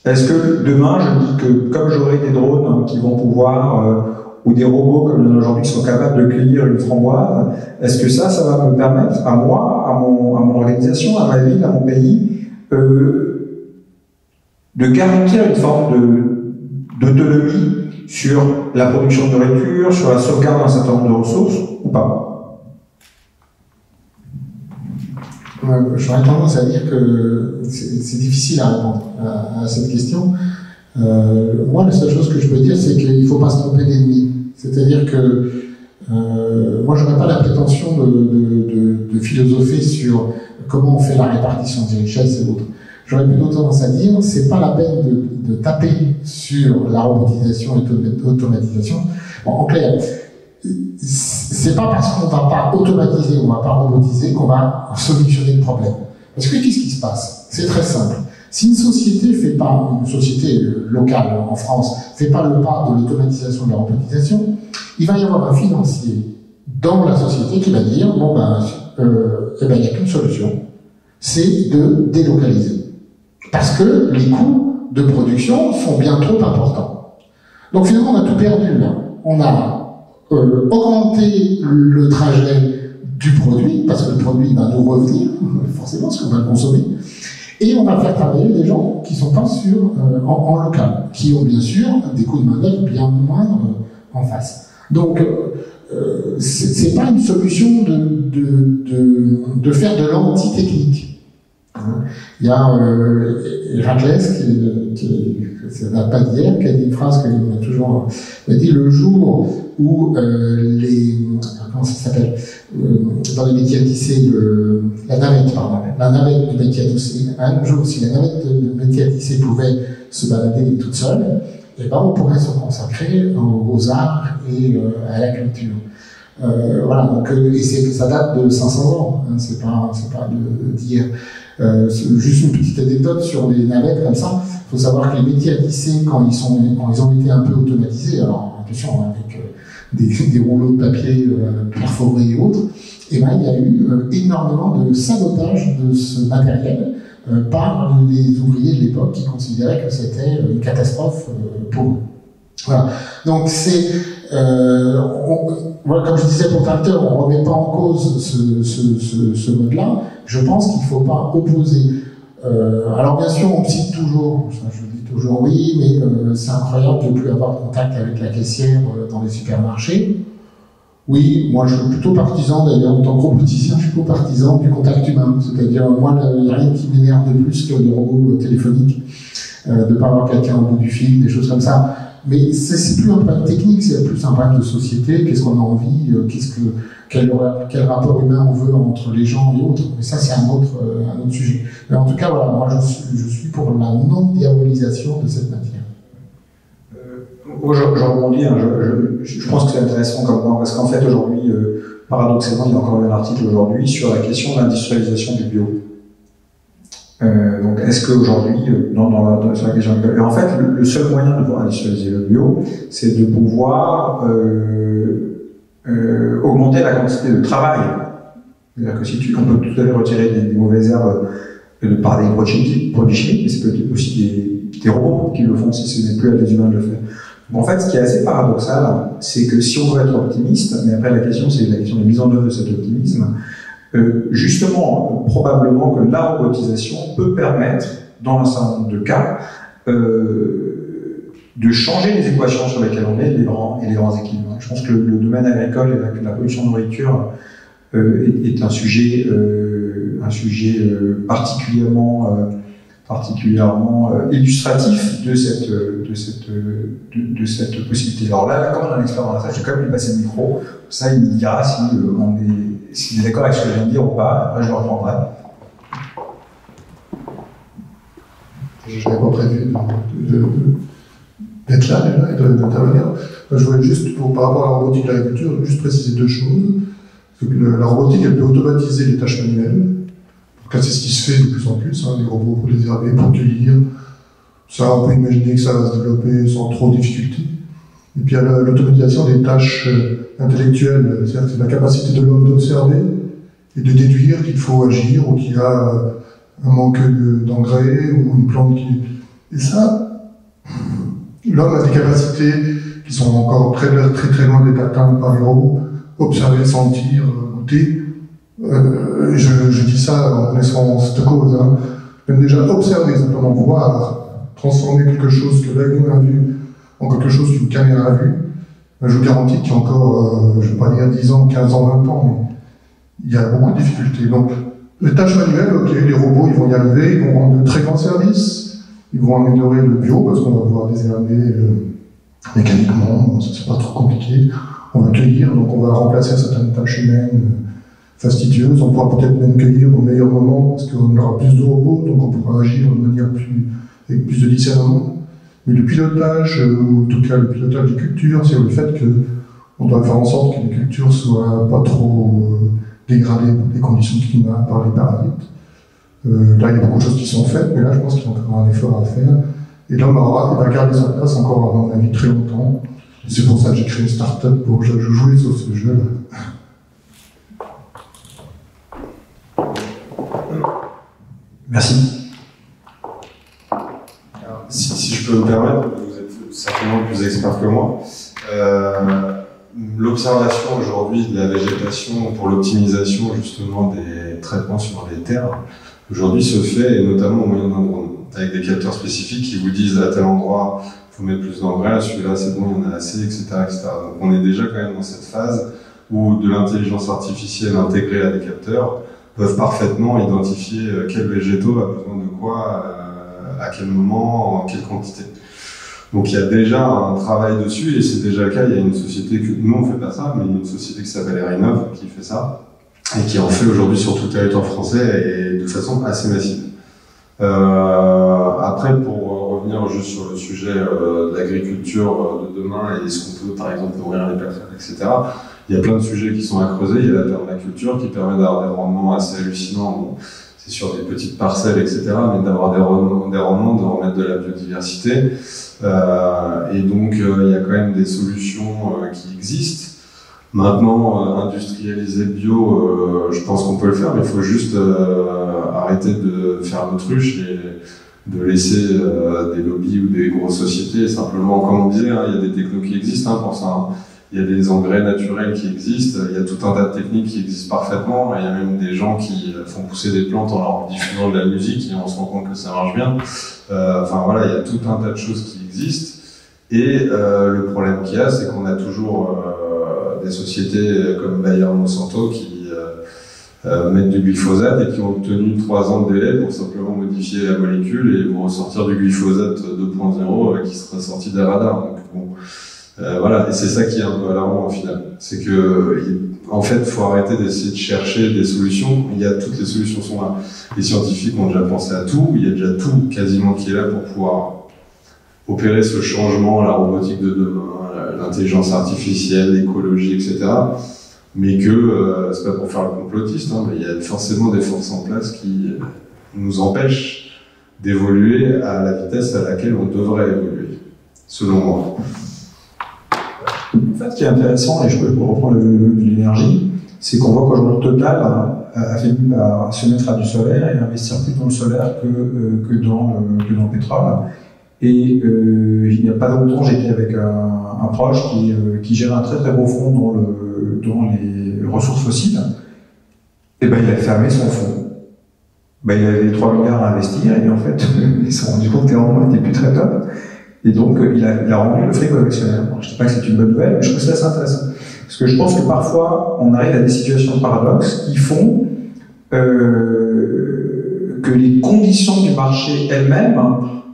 Est-ce que demain, je dis que comme j'aurai des drones qui vont pouvoir, ou des robots comme il y en a aujourd'hui qui sont capables de cueillir une framboise, est-ce que ça va me permettre, à moi, à mon organisation, à ma ville, à mon pays, de garantir une forme d'autonomie sur la production de nourriture, sur la sauvegarde d'un certain nombre de ressources, ou pas? J'aurais tendance à dire que c'est difficile à répondre à cette question. Moi, la seule chose que je peux dire, c'est qu'il ne faut pas se tromper d'ennemi. C'est-à-dire que moi, je n'aurais pas la prétention de philosopher sur comment on fait la répartition des richesses et autres. J'aurais plutôt tendance à dire c'est pas la peine de taper sur la robotisation et l'automatisation. Bon, en clair, c'est pas parce qu'on va pas automatiser ou on va pas robotiser qu'on va solutionner le problème. Parce que qu'est-ce qui se passe? C'est très simple. Si une société locale en France fait pas le pas de l'automatisation et de la robotisation, il va y avoir un financier dans la société qui va dire bon il n'y a qu'une solution, c'est de délocaliser. Parce que les coûts de production sont bien trop importants. Donc finalement on a tout perdu là. On a augmenter le trajet du produit, parce que le produit va nous revenir, forcément, parce qu'on va le consommer, et on va faire travailler des gens qui ne sont pas en local, qui ont bien sûr des coûts de main-d'œuvre bien moindres en face. Donc, c'est pas une solution de faire de l'anti-technique. Il y a Héraclès, qui est ça n'a pas d'hier, qui a dit une phrase que l'on a toujours dit, le jour où comment ça s'appelle, dans les métiers à tisser, la navette du métier à tisser, un jour, si la navette du métier à tisser pouvait se balader toute seule, et ben on pourrait se consacrer aux arts et à la culture. Voilà, donc, et ça date de 500 ans, hein, c'est pas d'hier. Juste une petite anecdote sur les navettes comme ça. Il faut savoir que les métiers à tisser, quand ils ont été un peu automatisés, alors attention, avec des rouleaux de papier perforés et autres, et ben, il y a eu énormément de sabotage de ce matériel par les ouvriers de l'époque qui considéraient que c'était une catastrophe pour eux. Voilà. Donc c'est voilà, comme je disais pour Tracteur, on ne remet pas en cause ce mode-là. Je pense qu'il ne faut pas opposer. Alors bien sûr, on cite toujours, je dis toujours oui, mais c'est incroyable de ne plus avoir contact avec la caissière dans les supermarchés. Oui, moi je suis plutôt partisan, d'ailleurs en tant que roboticien, je suis plutôt partisan du contact humain. C'est-à-dire, moi, il n'y a rien qui m'énerve de plus que les robots téléphoniques, de ne pas avoir quelqu'un au bout du fil, des choses comme ça. Mais c'est plus un problème technique, c'est plus un problème de société. Qu'est-ce qu'on a envie, quel rapport humain on veut entre les gens et autres. Mais ça, c'est un autre sujet. Mais en tout cas, voilà, moi, je suis pour la non-diabolisation de cette matière. Je rebondis, hein, je pense que c'est intéressant comme point, parce qu'en fait, aujourd'hui, paradoxalement, il y a encore eu un article aujourd'hui sur la question de l'industrialisation du bio. Donc, est-ce qu'aujourd'hui, sur la question du bio, et en fait, le seul moyen de pouvoir industrialiser le bio, c'est de pouvoir augmenter la quantité de travail. C'est-à-dire que on peut tout à fait retirer des mauvaises herbes par des produits chimiques, mais c'est peut-être aussi des robots qui le font si ce n'est plus à des humains de le faire. En fait, ce qui est assez paradoxal, c'est que si on veut être optimiste, mais après la question c'est la question de mise en œuvre de cet optimisme, justement, probablement que la robotisation peut permettre, dans un certain nombre de cas, de changer les équations sur lesquelles on est, les grands équilibres. Je pense que le domaine agricole et la production de nourriture est un sujet particulièrement illustratif de cette possibilité. Alors là, comme on a un expert dans la salle, je vais quand même lui passer le micro. Ça, il me dira s'il est d'accord avec ce que je viens de dire ou pas. Après, je le reprendrai. Je n'avais pas prévu d'être là déjà et d'intervenir. Je voulais juste, par rapport à la robotique et à l'agriculture, juste préciser deux choses. La robotique, elle peut automatiser les tâches manuelles. C'est ce qui se fait de plus en plus, hein, les robots pour désherber, pour cueillir. Ça, on peut imaginer que ça va se développer sans trop de difficultés. Et puis il y a l'automatisation des tâches intellectuelles, c'est-à-dire que c'est la capacité de l'homme d'observer et de déduire qu'il faut agir ou qu'il y a un manque d'engrais ou une plante qui... Et ça, l'homme a des capacités qui sont encore très très loin d'être atteintes par les robots. Observer, sentir, goûter. Je dis ça en connaissant cette cause. Hein. Même déjà observer, simplement voir, transformer quelque chose que l'œil a vu en quelque chose qu'une caméra a vu. Je vous garantis qu'il y a encore, je ne vais pas dire 10 ans, 15 ans, 20 ans, mais il y a beaucoup de difficultés. Donc, les tâches manuelles, ok, les robots, ils vont y arriver, ils vont rendre de très grands services, ils vont améliorer le bio, parce qu'on va pouvoir désherber mécaniquement, c'est pas trop compliqué. On va cueillir, donc on va remplacer certaines tâches humaines fastidieuses. On pourra peut-être même cueillir au meilleur moment, parce qu'on aura plus de robots, donc on pourra agir de manière avec plus de discernement. Mais le pilotage, ou en tout cas le pilotage des cultures, c'est le fait qu'on doit faire en sorte que les cultures soient pas trop dégradées par les conditions de climat, par les parasites. Là, il y a beaucoup de choses qui sont faites, mais là, je pense qu'il y a encore un effort à faire. Et l'homme va garder sa place encore, à mon avis, très longtemps. C'est pour ça que j'ai créé une start-up pour jouer sur ce jeu-là. Merci. Alors, si je peux me permettre, vous êtes certainement plus expert que moi. L'observation aujourd'hui de la végétation pour l'optimisation justement des traitements sur les terres, aujourd'hui se fait, et notamment au moyen d'un drone, avec des capteurs spécifiques qui vous disent à tel endroit il faut mettre plus d'engrais, celui-là c'est bon, il y en a assez, etc., etc. Donc on est déjà quand même dans cette phase où de l'intelligence artificielle intégrée à des capteurs peuvent parfaitement identifier quel végétaux a besoin de quoi, à quel moment, en quelle quantité. Donc il y a déjà un travail dessus, et c'est déjà le cas. Il y a une société que nous on fait pas ça, mais une société qui s'appelle Erinov qui fait ça, et qui en fait aujourd'hui sur tout le territoire français et de façon assez massive. Après, pour revenir juste sur le sujet de l'agriculture de demain et ce qu'on peut par exemple nourrir les personnes, etc., il y a plein de sujets qui sont à creuser. Il y a la permaculture qui permet d'avoir des rendements assez hallucinants. Bon, c'est sur des petites parcelles, etc., mais d'avoir des rendements, de remettre de la biodiversité. Et donc, il y a quand même des solutions qui existent. Maintenant, industrialiser le bio, je pense qu'on peut le faire, mais il faut juste arrêter de faire l'autruche et de laisser des lobbies ou des grosses sociétés simplement, comme on disait, hein, il y a des technos qui existent pour ça. Hein. Il y a des engrais naturels qui existent, il y a tout un tas de techniques qui existent parfaitement, il y a même des gens qui font pousser des plantes en leur diffusant de la musique et on se rend compte que ça marche bien. Enfin voilà, il y a tout un tas de choses qui existent. Et le problème qu'il y a, c'est qu'on a toujours des sociétés comme Bayer Monsanto qui mettent du glyphosate et qui ont obtenu 3 ans de délai pour simplement modifier la molécule et vous ressortir du glyphosate 2.0 qui sera sorti des radars. Donc, bon, voilà, et c'est ça qui est un peu alarmant au final. C'est que, en fait, il faut arrêter d'essayer de chercher des solutions. Toutes les solutions sont là. Les scientifiques ont déjà pensé à tout. Il y a déjà tout quasiment qui est là pour pouvoir opérer ce changement, la robotique de demain, l'intelligence artificielle, l'écologie, etc. Mais que c'est pas pour faire le complotiste, hein, mais il y a forcément des forces en place qui nous empêchent d'évoluer à la vitesse à laquelle on devrait évoluer, selon moi. En fait, ce qui est intéressant, et je peux reprendre de l'énergie, c'est qu'on voit qu'aujourd'hui Total a fini par se mettre à du solaire et investir plus dans le solaire que dans le pétrole. Et il n'y a pas longtemps, j'étais avec un proche qui gère un très très gros fonds dans les ressources fossiles. Et ben il a fermé son fonds. Ben, il avait 3 milliards à investir et en fait, ils se sont rendus compte que les rendements n'étaient plus très top. Et donc, il a rendu le frigo actionnaire. Je ne dis pas que c'est une bonne nouvelle, mais je trouve ça assez intéressant. Parce que je pense que parfois, on arrive à des situations de paradoxe qui font que les conditions du marché elles-mêmes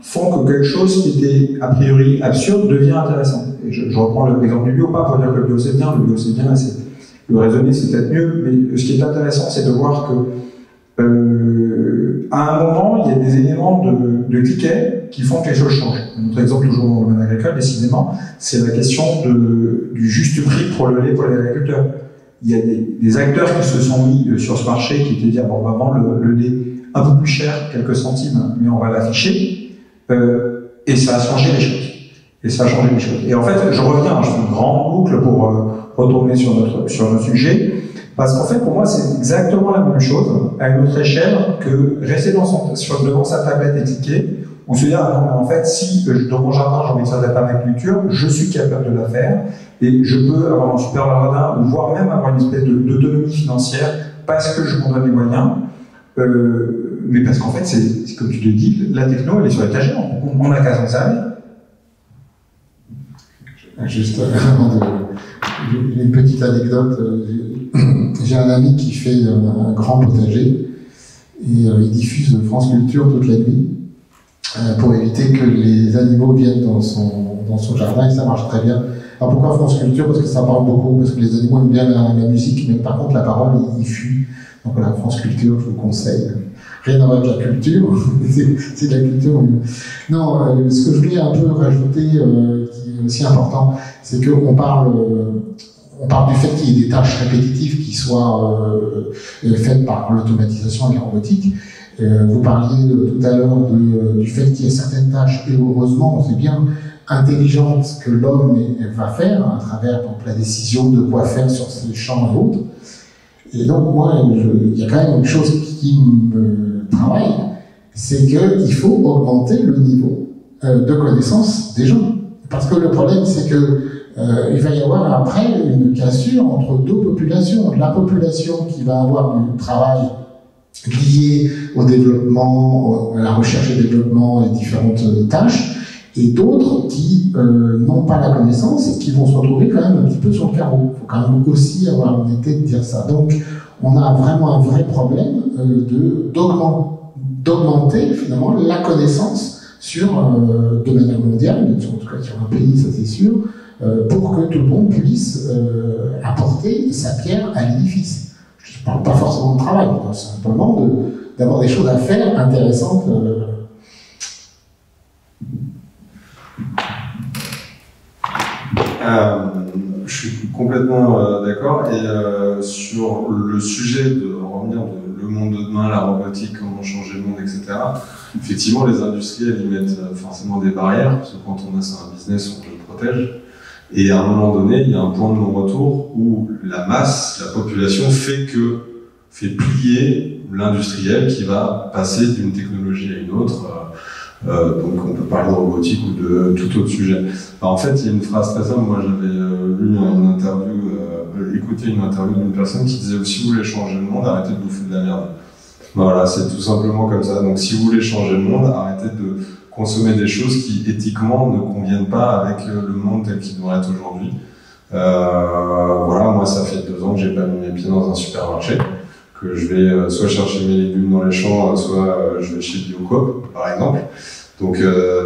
font que quelque chose qui était a priori absurde devient intéressant. Et je reprends l'exemple du bio, pas pour dire que le bio c'est bien, le raisonner c'est peut-être mieux, mais ce qui est intéressant c'est de voir que à un moment il y a des éléments de cliquet qui font que les choses changent. Notre exemple toujours dans le domaine agricole, décidément, c'est la question du juste prix pour le lait pour les agriculteurs. Il y a des acteurs qui se sont mis sur ce marché qui étaient dire bon, on va vendre le lait un peu plus cher, quelques centimes, mais on va l'afficher. Et ça a changé les choses. Et en fait, je reviens, je fais une grande boucle pour retourner sur notre sujet, parce qu'en fait, pour moi, c'est exactement la même chose, à une autre échelle, que rester devant sa tablette et cliquer. On se dit, ah non, mais en fait, si dans mon jardin, j'ai envie de faire de la permaculture, je suis capable de la faire, et je peux avoir un super jardin, ou voire même avoir une espèce d'autonomie financière, parce que je m'en donne les moyens. Mais parce qu'en fait, c'est comme tu le dis, la techno, elle est sur l'étagère, on n'a qu'à s'en servir. Juste une petite anecdote. J'ai un ami qui fait un grand potager et il diffuse France Culture toute la nuit pour éviter que les animaux viennent dans son jardin et ça marche très bien. Alors pourquoi France Culture? Parce que ça parle beaucoup, parce que les animaux aiment bien la musique, mais par contre la parole, il fuit. Donc voilà, France Culture, je vous conseille. Rien à voir avec la culture, c'est de la culture. Non, ce que je voulais un peu rajouter, qui est aussi important, c'est qu'on parle du fait qu'il y ait des tâches répétitives qui soient faites par l'automatisation et la robotique. Vous parliez tout à l'heure du fait qu'il y ait certaines tâches, et heureusement, c'est bien, intelligentes que l'homme va faire à travers donc, la décision de quoi faire sur ses champs et autres. Et donc, moi, il y a quand même une chose qui me travaille, c'est qu'il faut augmenter le niveau de connaissance des gens. Parce que le problème, c'est que il va y avoir après une cassure entre deux populations. La population qui va avoir du travail lié au développement, à la recherche et développement et différentes tâches, et d'autres qui n'ont pas la connaissance et qui vont se retrouver quand même un petit peu sur le carreau. Il faut quand même aussi avoir l'honnêteté de dire ça. Donc, on a vraiment un vrai problème d'augmenter finalement la connaissance de manière mondiale, en tout cas sur un pays, ça c'est sûr, pour que tout le monde puisse apporter sa pierre à l'édifice. Je ne parle pas forcément de travail, simplement d'avoir des choses à faire intéressantes. Je suis complètement d'accord. Et sur le sujet de revenir de le monde de demain, la robotique, comment changer le monde, etc. Effectivement, les industriels y mettent forcément des barrières, parce que quand on a ça un business, on le protège. Et à un moment donné, il y a un point de non-retour où la masse, la population fait plier l'industriel qui va passer d'une technologie à une autre. Donc on peut parler de robotique ou de tout autre sujet. Alors, en fait, il y a une phrase très simple. Moi, j'avais écouté une interview d'une personne qui disait « Si vous voulez changer le monde, arrêtez de bouffer de la merde ». Voilà, c'est tout simplement comme ça. Donc si vous voulez changer le monde, arrêtez de consommer des choses qui éthiquement ne conviennent pas avec le monde tel qu'il doit être aujourd'hui. Voilà, moi ça fait 2 ans que j'ai pas mis mes pieds dans un supermarché, que je vais soit chercher mes légumes dans les champs, soit je vais chez Biocoop, par exemple. Donc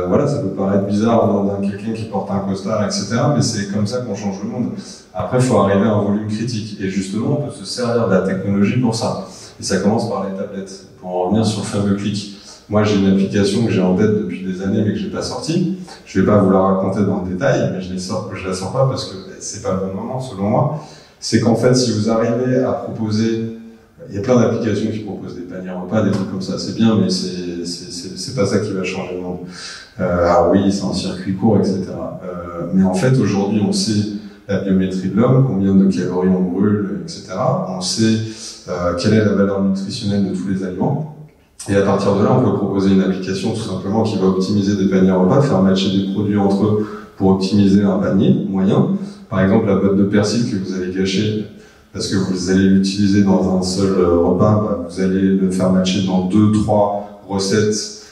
voilà, ça peut paraître bizarre dans quelqu'un qui porte un costard, etc. Mais c'est comme ça qu'on change le monde. Après, il faut arriver à un volume critique. Et justement, on peut se servir de la technologie pour ça. Et ça commence par les tablettes. Pour en revenir sur le fameux clic. Moi, j'ai une application que j'ai en tête depuis des années, mais que je n'ai pas sortie. Je ne vais pas vous la raconter dans le détail, mais je la sors pas parce que c'est pas le bon moment, selon moi. C'est qu'en fait, si vous arrivez à proposer, il y a plein d'applications qui proposent des paniers repas, des trucs comme ça, c'est bien, mais c'est pas ça qui va changer le monde. Alors oui, c'est un circuit court, etc. Mais en fait, aujourd'hui, on sait la biométrie de l'homme, combien de calories on brûle, etc. On sait quelle est la valeur nutritionnelle de tous les aliments. Et à partir de là, on peut proposer une application tout simplement qui va optimiser des paniers repas, faire matcher des produits entre eux pour optimiser un panier moyen. Par exemple, la botte de persil que vous allez gâcher parce que vous allez l'utiliser dans un seul repas, vous allez le faire matcher dans 2-3 recettes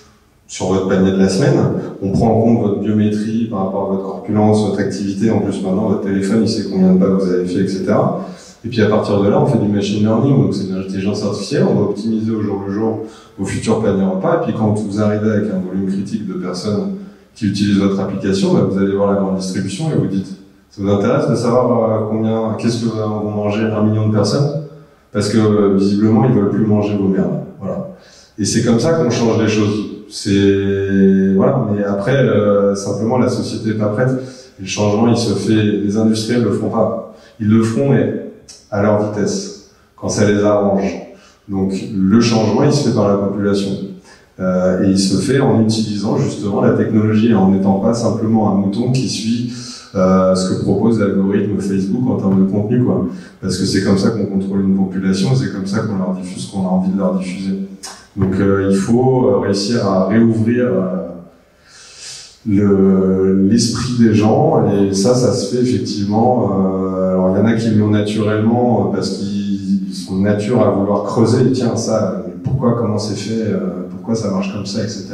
sur votre panier de la semaine. On prend en compte votre biométrie par rapport à votre corpulence, votre activité. En plus, maintenant, votre téléphone, il sait combien de pas vous avez fait, etc. Et puis à partir de là, on fait du machine learning, donc c'est de l'intelligence artificielle, on va optimiser au jour le jour vos futurs paniers repas, et puis quand vous arrivez avec un volume critique de personnes qui utilisent votre application, vous allez voir la grande distribution et vous dites « Ça vous intéresse de savoir qu'est-ce que vont manger 1 million de personnes ?» Parce que visiblement, ils veulent plus manger vos merdes. Voilà. Et c'est comme ça qu'on change les choses. Voilà, mais après, simplement, la société n'est pas prête. Et le changement, il se fait, les industriels le feront pas. Ils le feront, mais à leur vitesse, quand ça les arrange. Donc le changement, il se fait par la population. Et il se fait en utilisant justement la technologie, en n'étant pas simplement un mouton qui suit ce que propose l'algorithme Facebook en termes de contenu, quoi. Parce que c'est comme ça qu'on contrôle une population, c'est comme ça qu'on leur diffuse ce qu'on a envie de leur diffuser. Donc il faut réussir à réouvrir l'esprit des gens, et ça se fait effectivement. Alors il y en a qui l'ont naturellement parce qu'ils sont de nature à vouloir creuser, tiens ça, pourquoi, comment c'est fait, pourquoi ça marche comme ça, etc.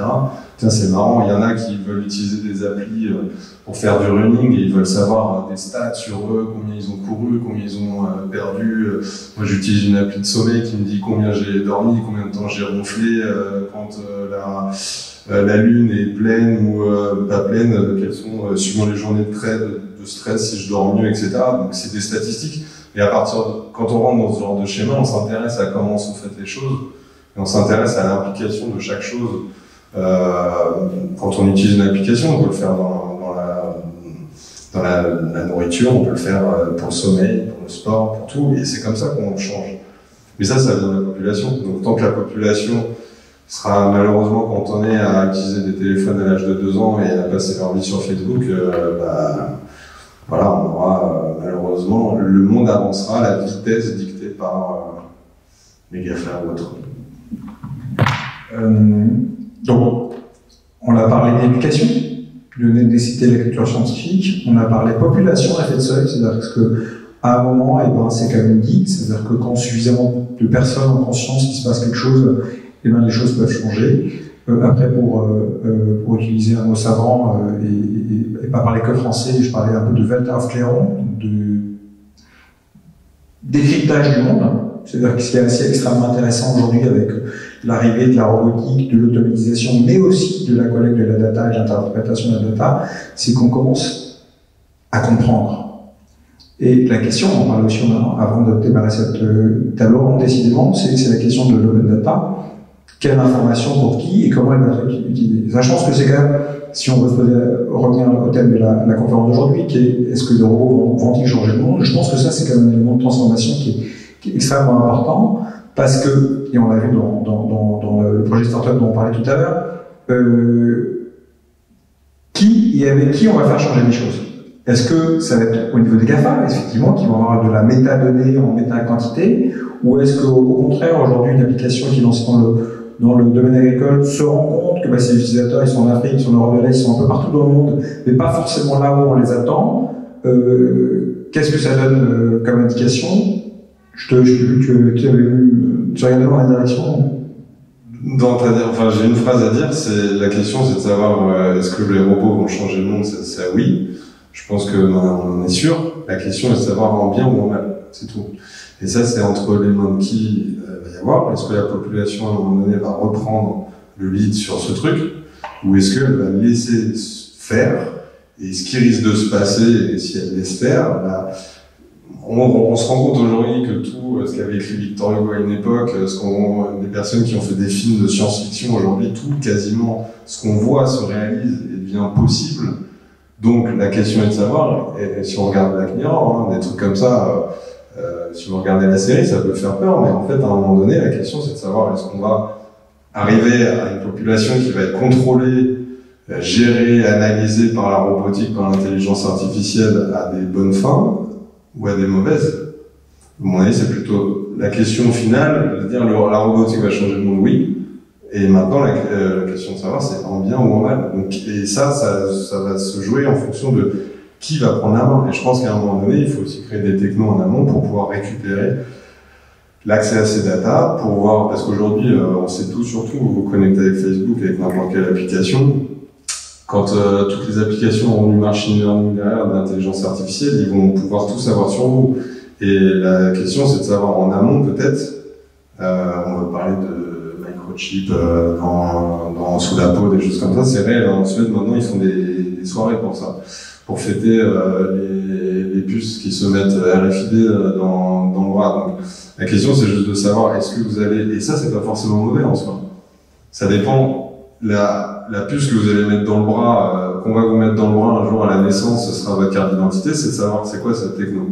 Tiens, c'est marrant. Il y en a qui veulent utiliser des applis pour faire du running et ils veulent savoir des stats sur eux, combien ils ont couru, combien ils ont perdu. Moi j'utilise une appli de sommeil qui me dit combien j'ai dormi, combien de temps j'ai ronflé, quand la lune est pleine ou pas pleine, quelles sont, suivant les journées de stress, si je dors mieux, etc. Donc c'est des statistiques. Et à partir quand on rentre dans ce genre de schéma, on s'intéresse à comment sont faites les choses, et on s'intéresse à l'implication de chaque chose. Quand on utilise une application, on peut le faire dans la nourriture, on peut le faire pour le sommeil, pour le sport, pour tout, et c'est comme ça qu'on change. Mais ça vient de la population. Donc tant que la population sera malheureusement cantonnée à utiliser des téléphones à l'âge de 2 ans et à passer leur vie sur Facebook, voilà, on aura malheureusement, le monde avancera à la vitesse dictée par les GAFA ou autres. Donc, on a parlé d'éducation, de nécessité de la culture scientifique, on a parlé population effet de seuil, c'est-à-dire qu'à un moment, c'est comme il dit, c'est-à-dire que quand suffisamment de personnes ont conscience qu'il se passe quelque chose, les choses peuvent changer. Après, pour utiliser un mot savant et pas parler que français, je parlais un peu de Weltaufklärung, de décryptage du monde. C'est-à-dire que ce qui est assez extrêmement intéressant aujourd'hui avec l'arrivée de la robotique, de l'automatisation, mais aussi de la collecte de la data et de l'interprétation de la data, c'est qu'on commence à comprendre. Et la question, on parlait aussi avant de démarrer cette table ronde, décidément, c'est la question de l'open data. Quelle information pour qui et comment elle va être utilisée. Ça, je pense que c'est quand même, si on veut revenir au thème de la conférence d'aujourd'hui, qui est est-ce que les robots vont-ils changer le monde? Je pense que ça, c'est quand même un élément de transformation qui est extrêmement important, parce que, et on l'a vu dans le projet Startup dont on parlait tout à l'heure, qui et avec qui on va faire changer les choses? Est-ce que ça va être au niveau des GAFA, effectivement, qui vont avoir de la métadonnée en méta-quantité, ou est-ce qu'au contraire, aujourd'hui, une application qui est lancée dans le domaine agricole se rend compte que ces utilisateurs, ils sont en Afrique, ils sont en Europe de l'Est, ils sont un peu partout dans le monde, mais pas forcément là où on les attend. Qu'est-ce que ça donne comme indication? Je t'ai vu que tu regardais dans la direction. J'ai une phrase à dire, la question c'est de savoir est-ce que les robots vont changer le monde, c'est oui. Je pense que on en est sûr. La question est de savoir en bien ou en mal, c'est tout. Et ça, c'est entre les mains de qui va y avoir. Est-ce que la population, à un moment donné, va reprendre le lead sur ce truc, ou est-ce qu'elle va laisser faire? Et ce qui risque de se passer, et si elle laisse faire, on se rend compte aujourd'hui que tout ce qu'avait écrit Victor Hugo à une époque, des personnes qui ont fait des films de science-fiction aujourd'hui, tout quasiment ce qu'on voit se réalise et devient possible. Donc la question est de savoir, et si on regarde Black Mirror, des trucs comme ça, si vous regardez la série, ça peut faire peur, mais en fait, à un moment donné, la question c'est de savoir est-ce qu'on va arriver à une population qui va être contrôlée, gérée, analysée par la robotique, par l'intelligence artificielle à des bonnes fins ou à des mauvaises. À mon avis, c'est plutôt la question finale de dire la robotique va changer le monde, oui. Et maintenant, la question de savoir, c'est en bien ou en mal. Donc, et ça va se jouer en fonction de qui va prendre la main. Et je pense qu'à un moment donné, il faut aussi créer des technos en amont pour pouvoir récupérer l'accès à ces datas, pour voir, parce qu'aujourd'hui, on sait tout, surtout, vous vous connectez avec Facebook, avec n'importe quelle application. Quand toutes les applications ont du machine learning derrière, de l'intelligence artificielle, ils vont pouvoir tout savoir sur vous. Et la question, c'est de savoir en amont, peut-être, on va parler de microchip sous la peau, des choses comme ça, c'est réel. En Suède, maintenant, ils font des soirées pour ça, pour fêter les puces qui se mettent RFID dans le bras. Donc, la question, c'est juste de savoir, est-ce que vous allez... Et ça, c'est pas forcément mauvais en soi. Ça dépend... La puce que vous allez mettre dans le bras, qu'on va vous mettre dans le bras un jour à la naissance, ce sera votre carte d'identité, c'est de savoir c'est quoi cette techno.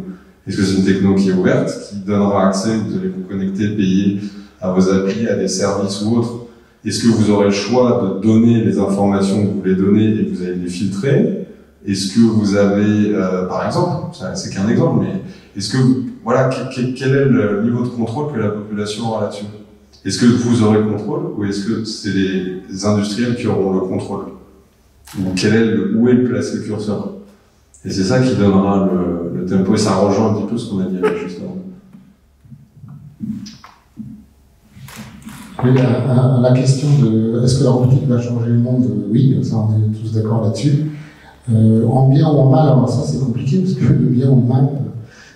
Est-ce que c'est une techno qui est ouverte, qui donnera accès, vous allez vous connecter, payer à vos applis, à des services ou autres? Est-ce que vous aurez le choix de donner les informations que vous voulez donner et que vous allez les filtrer? Est-ce que vous avez, par exemple, c'est qu'un exemple, mais est-ce que, voilà, quel est le niveau de contrôle que la population aura là-dessus? Est-ce que vous aurez le contrôle ou est-ce que c'est les industriels qui auront le contrôle? Ou où est placé le curseur? Et c'est ça qui donnera le tempo, et ça rejoint un petit peu ce qu'on a dit juste avant. Oui, la question de est-ce que la robotique va changer le monde? Oui, ça on est tous d'accord là-dessus. En bien ou en mal, alors ça c'est compliqué parce que le bien ou le mal,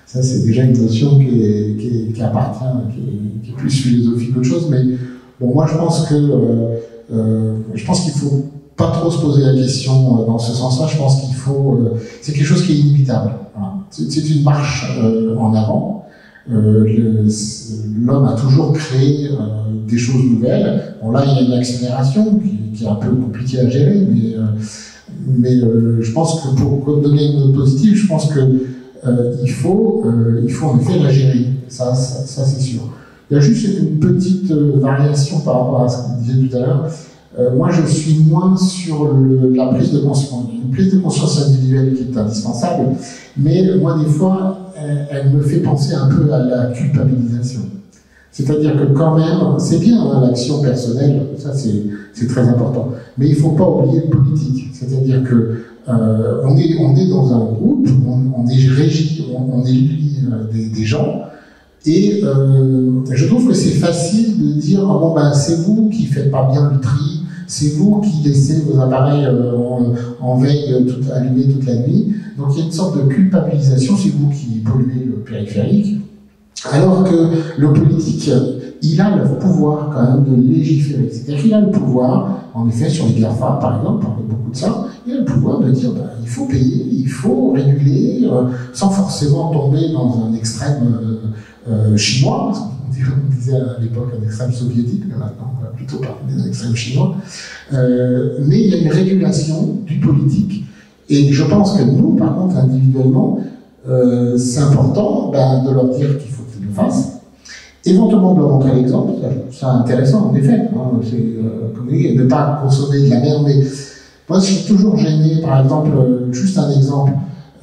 ça c'est déjà une notion qui appartient, qui est plus philosophique qu'autre chose. Mais bon, moi je pense qu'il faut pas trop se poser la question dans ce sens-là. Je pense qu'il faut, c'est quelque chose qui est inévitable. Voilà. C'est une marche en avant. L'homme a toujours créé des choses nouvelles. Bon là il y a une accélération qui est un peu compliquée à gérer, mais je pense que pour donner une note positive, je pense que il faut en effet la gérer. Ça c'est sûr. Il y a juste une petite variation par rapport à ce qu'on disait tout à l'heure. Moi, je suis moins sur la prise de conscience. Une prise de conscience individuelle qui est indispensable, mais moi, des fois, elle me fait penser un peu à la culpabilisation. C'est-à-dire que quand même, c'est bien l'action personnelle, ça c'est très important, mais il ne faut pas oublier le politique. C'est-à-dire que on est dans un groupe, on est régi, on élit des gens. Et je trouve que c'est facile de dire ah bon ben c'est vous qui faites pas bien le tri, c'est vous qui laissez vos appareils en veille allumés toute la nuit. Donc il y a une sorte de culpabilisation, c'est vous qui polluez le périphérique. Alors que le politique, il a le pouvoir quand même de légiférer. C'est-à-dire qu'il a le pouvoir, en effet, sur les GAFA, par exemple, on parle beaucoup de ça, il a le pouvoir de dire il faut payer, il faut réguler, sans forcément tomber dans un extrême chinois, parce qu'on disait à l'époque un extrême soviétique, mais maintenant on va plutôt parler des extrêmes chinois. Mais il y a une régulation du politique, et je pense que nous, par contre, individuellement, c'est important de leur dire qu'il faut qu'ils le fassent. Éventuellement de leur montrer l'exemple, c'est intéressant en effet. Hein, comme dit, ne pas consommer de la merde, mais moi je suis toujours gêné, par exemple, juste un exemple,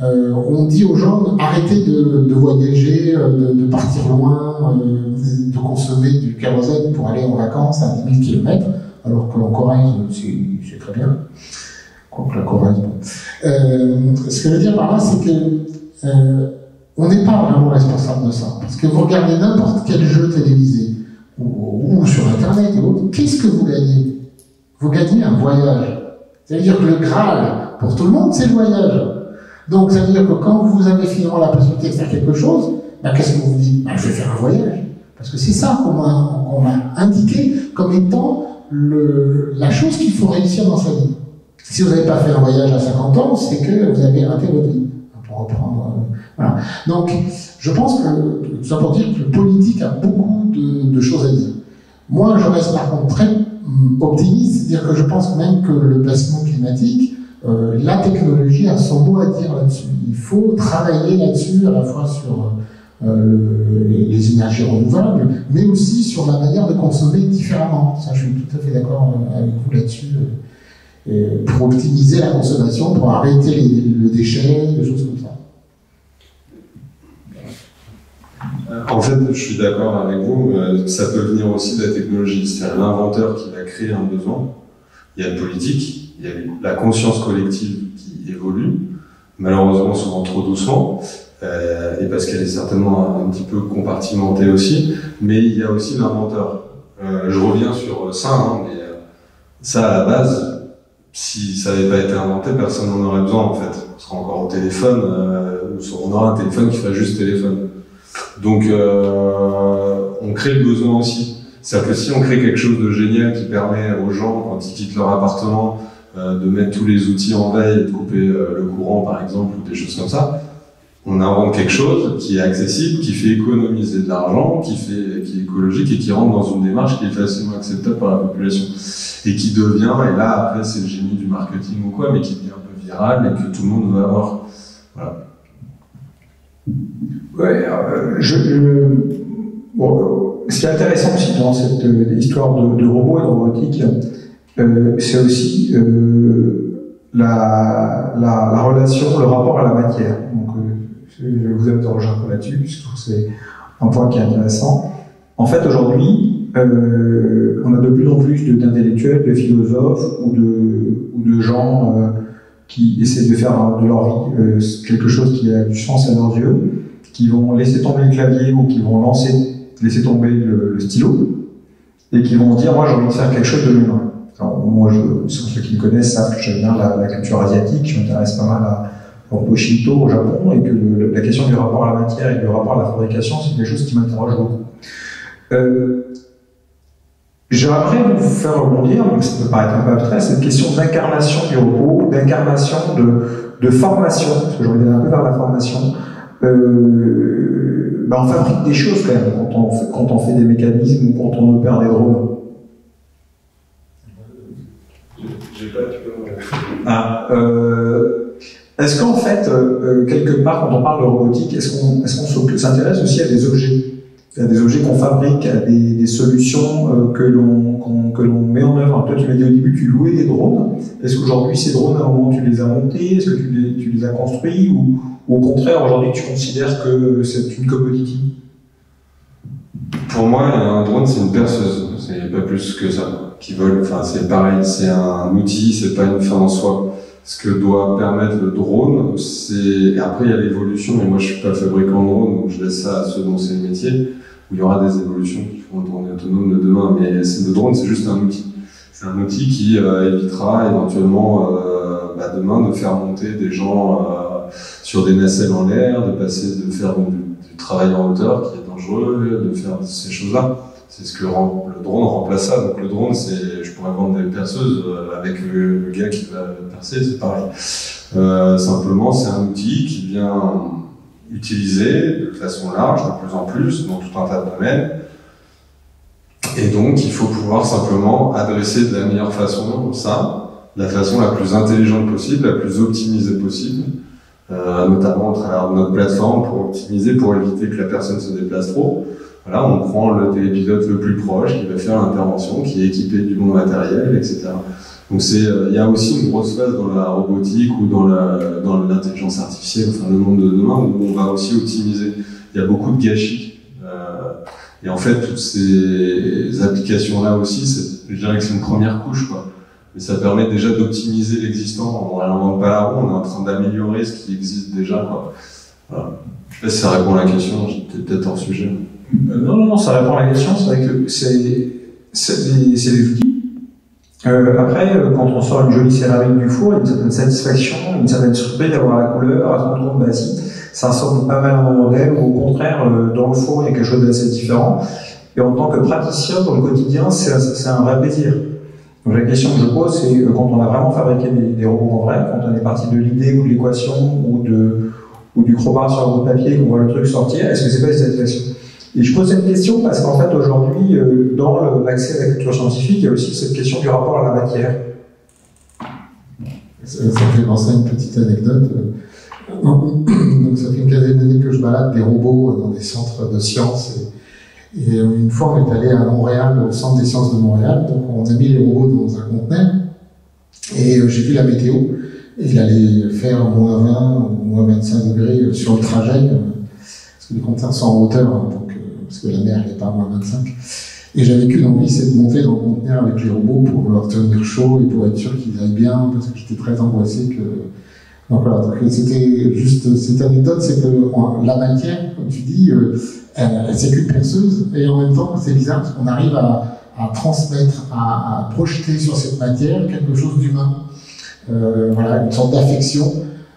on dit aux gens arrêtez de voyager, de partir loin, de consommer du kérosène pour aller en vacances à 10 000 km, alors qu'en Corrèze c'est très bien. Quoique la Corrèze, bon. Ce que je veux dire par là, c'est que on n'est pas vraiment responsable de ça. Parce que vous regardez n'importe quel jeu télévisé ou sur Internet et autres, qu'est-ce que vous gagnez? Vous gagnez un voyage. C'est-à-dire que le Graal, pour tout le monde, c'est le voyage. Donc, ça veut dire que quand vous avez finalement la possibilité de faire quelque chose, qu'est-ce que vous dites? Je vais faire un voyage. Parce que c'est ça qu'on m'a indiqué comme étant la chose qu'il faut réussir dans sa vie. Si vous n'avez pas fait un voyage à 50 ans, c'est que vous avez raté votre vie. Pour reprendre... Voilà. Donc, je pense que, tout ça pour dire que le politique a beaucoup de choses à dire. Moi, je reste par contre très optimiste, c'est-à-dire que je pense même que le placement climatique, la technologie a son mot à dire là-dessus. Il faut travailler là-dessus, à la fois sur les énergies renouvelables, mais aussi sur la manière de consommer différemment. Ça, je suis tout à fait d'accord avec vous là-dessus. Pour optimiser la consommation, pour arrêter le déchet, des choses comme ça. En fait, je suis d'accord avec vous, ça peut venir aussi de la technologie. C'est l'inventeur qui va créer un besoin. Il y a le politique, il y a la conscience collective qui évolue, malheureusement souvent trop doucement, et parce qu'elle est certainement un petit peu compartimentée aussi, mais il y a aussi l'inventeur. Je reviens sur ça, mais ça à la base, si ça n'avait pas été inventé, personne n'en aurait besoin en fait. On sera encore au téléphone, on aura un téléphone qui ferait juste téléphone. Donc on crée le besoin aussi. C'est-à-dire que si on crée quelque chose de génial qui permet aux gens, quand ils quittent leur appartement, de mettre tous les outils en veille et de couper le courant par exemple, ou des choses comme ça, on invente quelque chose qui est accessible, qui fait économiser de l'argent, qui est écologique et qui rentre dans une démarche qui est facilement acceptable par la population. Et qui devient, et là après c'est le génie du marketing ou quoi, mais qui devient un peu viral et que tout le monde va avoir. Voilà. Ouais, ce qui est intéressant aussi dans cette histoire de robots et de robotique, c'est aussi la relation, le rapport à la matière. Donc, je vous interroge un peu là-dessus, puisque c'est un point qui est intéressant. En fait, aujourd'hui, on a de plus en plus d'intellectuels, de philosophes ou de gens qui essaient de faire de leur vie quelque chose qui a du sens à leurs yeux, qui vont laisser tomber le clavier ou qui vont laisser tomber le stylo et qui vont dire moi j'ai envie de faire quelque chose de mes mains. Alors, moi, ceux qui me connaissent savent que j'aime bien la culture asiatique, je m'intéresse pas mal au Shinto au Japon, et que la question du rapport à la matière et du rapport à la fabrication, c'est quelque chose qui m'interroge beaucoup. J'aimerais vous faire rebondir, donc ça peut paraître un peu abstrait, cette question d'incarnation du robot, d'incarnation de formation, parce que je reviens un peu vers la formation. On fabrique des choses quand même quand on fait des mécanismes ou quand on opère des drones. J'ai pas, tu peux. Est-ce qu'en fait, quelque part, quand on parle de robotique, est-ce qu'on s'intéresse aussi à des objets? À des objets qu'on fabrique, à des solutions que l'on met en œuvre. Toi, tu m'as dit au début, tu louais des drones. Est-ce qu'aujourd'hui, ces drones, à un moment, tu les as montés? Est-ce que tu les as construits? Ou au contraire, aujourd'hui, tu considères que c'est une commodity? Pour moi, un drone, c'est une perceuse. C'est pas plus que ça. Qui vole. Enfin, c'est pareil. C'est un outil, c'est pas une fin en soi. Ce que doit permettre le drone, c'est... Après, il y a l'évolution, mais moi, je suis pas fabricant de drone, donc je laisse ça à ceux dont c'est le métier, où il y aura des évolutions qui feront un drone autonome de demain. Mais le drone, c'est juste un outil. C'est un outil qui évitera éventuellement, demain, de faire monter des gens sur des nacelles en l'air, de faire du travail en hauteur qui est dangereux, de faire ces choses-là. C'est ce que le drone remplace ça. Donc le drone, je pourrais vendre des perceuses avec le gars qui va percer, c'est pareil. Simplement, c'est un outil qui vient utilisé de façon large, de plus en plus, dans tout un tas de domaines. Et donc, il faut pouvoir simplement adresser de la meilleure façon ça, de la façon la plus intelligente possible, la plus optimisée possible, notamment à travers notre plateforme pour optimiser, pour éviter que la personne se déplace trop. Voilà, on prend le télépilote le plus proche qui va faire l'intervention, qui est équipé du bon matériel, etc. Donc il y a aussi une grosse phase dans la robotique ou dans l'intelligence artificielle, enfin le monde de demain, où on va aussi optimiser. Il y a beaucoup de gâchis. Et en fait, toutes ces applications-là aussi, je dirais que c'est une première couche, quoi. Mais ça permet déjà d'optimiser l'existant. On n'invente pas la roue, on est en train d'améliorer ce qui existe déjà, quoi. Voilà. Je sais pas si ça répond à la question, j'étais peut-être hors sujet. Non, ça répond à la question. C'est vrai que c'est des outils. Après, quand on sort une jolie céramique du four, il y a une certaine satisfaction, une certaine surprise d'avoir la couleur, à se rendre compte, bah si, ça ressemble pas mal à un modèle, ou au contraire, dans le four, il y a quelque chose d'assez différent. Et en tant que praticien, dans le quotidien, c'est un vrai plaisir. Donc la question que je pose, c'est quand on a vraiment fabriqué des robots en vrai, quand on est parti de l'idée ou de l'équation, ou du crowbar sur un bout de papier, qu'on voit le truc sortir, est-ce que c'est pas une satisfaction? Et je pose cette question parce qu'en fait, aujourd'hui, dans l'accès à la culture scientifique, il y a aussi cette question du rapport à la matière. Ça fait penser à une petite anecdote. Donc, ça fait une quinzaine d'années que je balade des robots dans des centres de sciences. Et une fois, on est allé à Montréal, au centre des sciences de Montréal. Donc, on a mis les robots dans un conteneur. Et j'ai vu la météo. Et il allait faire moins 20 ou moins 25 degrés sur le trajet. Parce que les conteneurs sont en hauteur, hein, donc, parce que la mer n'est pas à moins 25. Et j'avais qu'une envie, c'est de monter dans le conteneur avec les robots pour leur tenir chaud et pour être sûr qu'ils aillent bien, parce que j'étais très angoissé que... Donc voilà, donc c'était juste cette anecdote, c'est que la matière, comme tu dis, c'est qu'une perceuse, et en même temps, c'est bizarre, parce qu'on arrive à transmettre, à projeter sur cette matière quelque chose d'humain. Voilà, une sorte d'affection.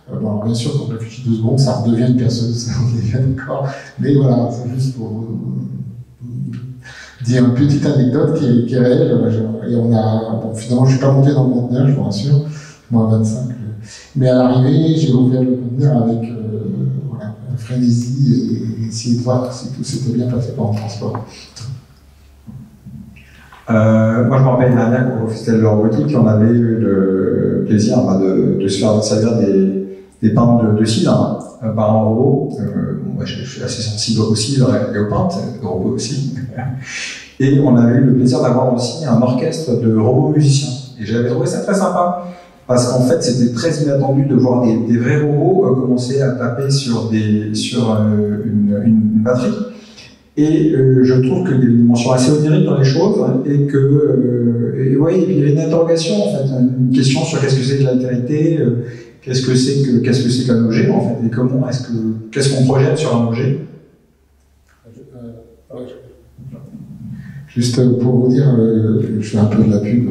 Bon, alors bien sûr, quand on réfléchit 2 secondes, ça redevient une perceuse, on est bien d'accord. Mais voilà, c'est juste pour dire une petite anecdote qui est réelle. Et bon, finalement, je ne suis pas monté dans le conteneur, je vous rassure, moins 25. Mais à l'arrivée, j'ai ouvert le conteneur avec voilà, frénésie et essayer de voir si tout s'était bien passé pendant le transport. Moi, je me rappelle l'année dernière au Festival de robotique, on avait eu le plaisir de se faire servir des peintes de cidre par un robot. Moi, je suis assez sensible au cidre et aux peintes, le robot aussi. Et on avait eu le plaisir d'avoir aussi un orchestre de robots musiciens. Et j'avais trouvé ça très sympa, parce qu'en fait, c'était très inattendu de voir des vrais robots commencer à taper sur une batterie. Et je trouve qu'il y a une dimension assez onirique dans les choses, et que, et puis il y a une interrogation, en fait, une question sur qu'est-ce que c'est que l'altérité, qu'est-ce que c'est qu'un objet, en fait, et qu'est-ce qu'on projette sur un objet. Juste pour vous dire, je fais un peu de la pub,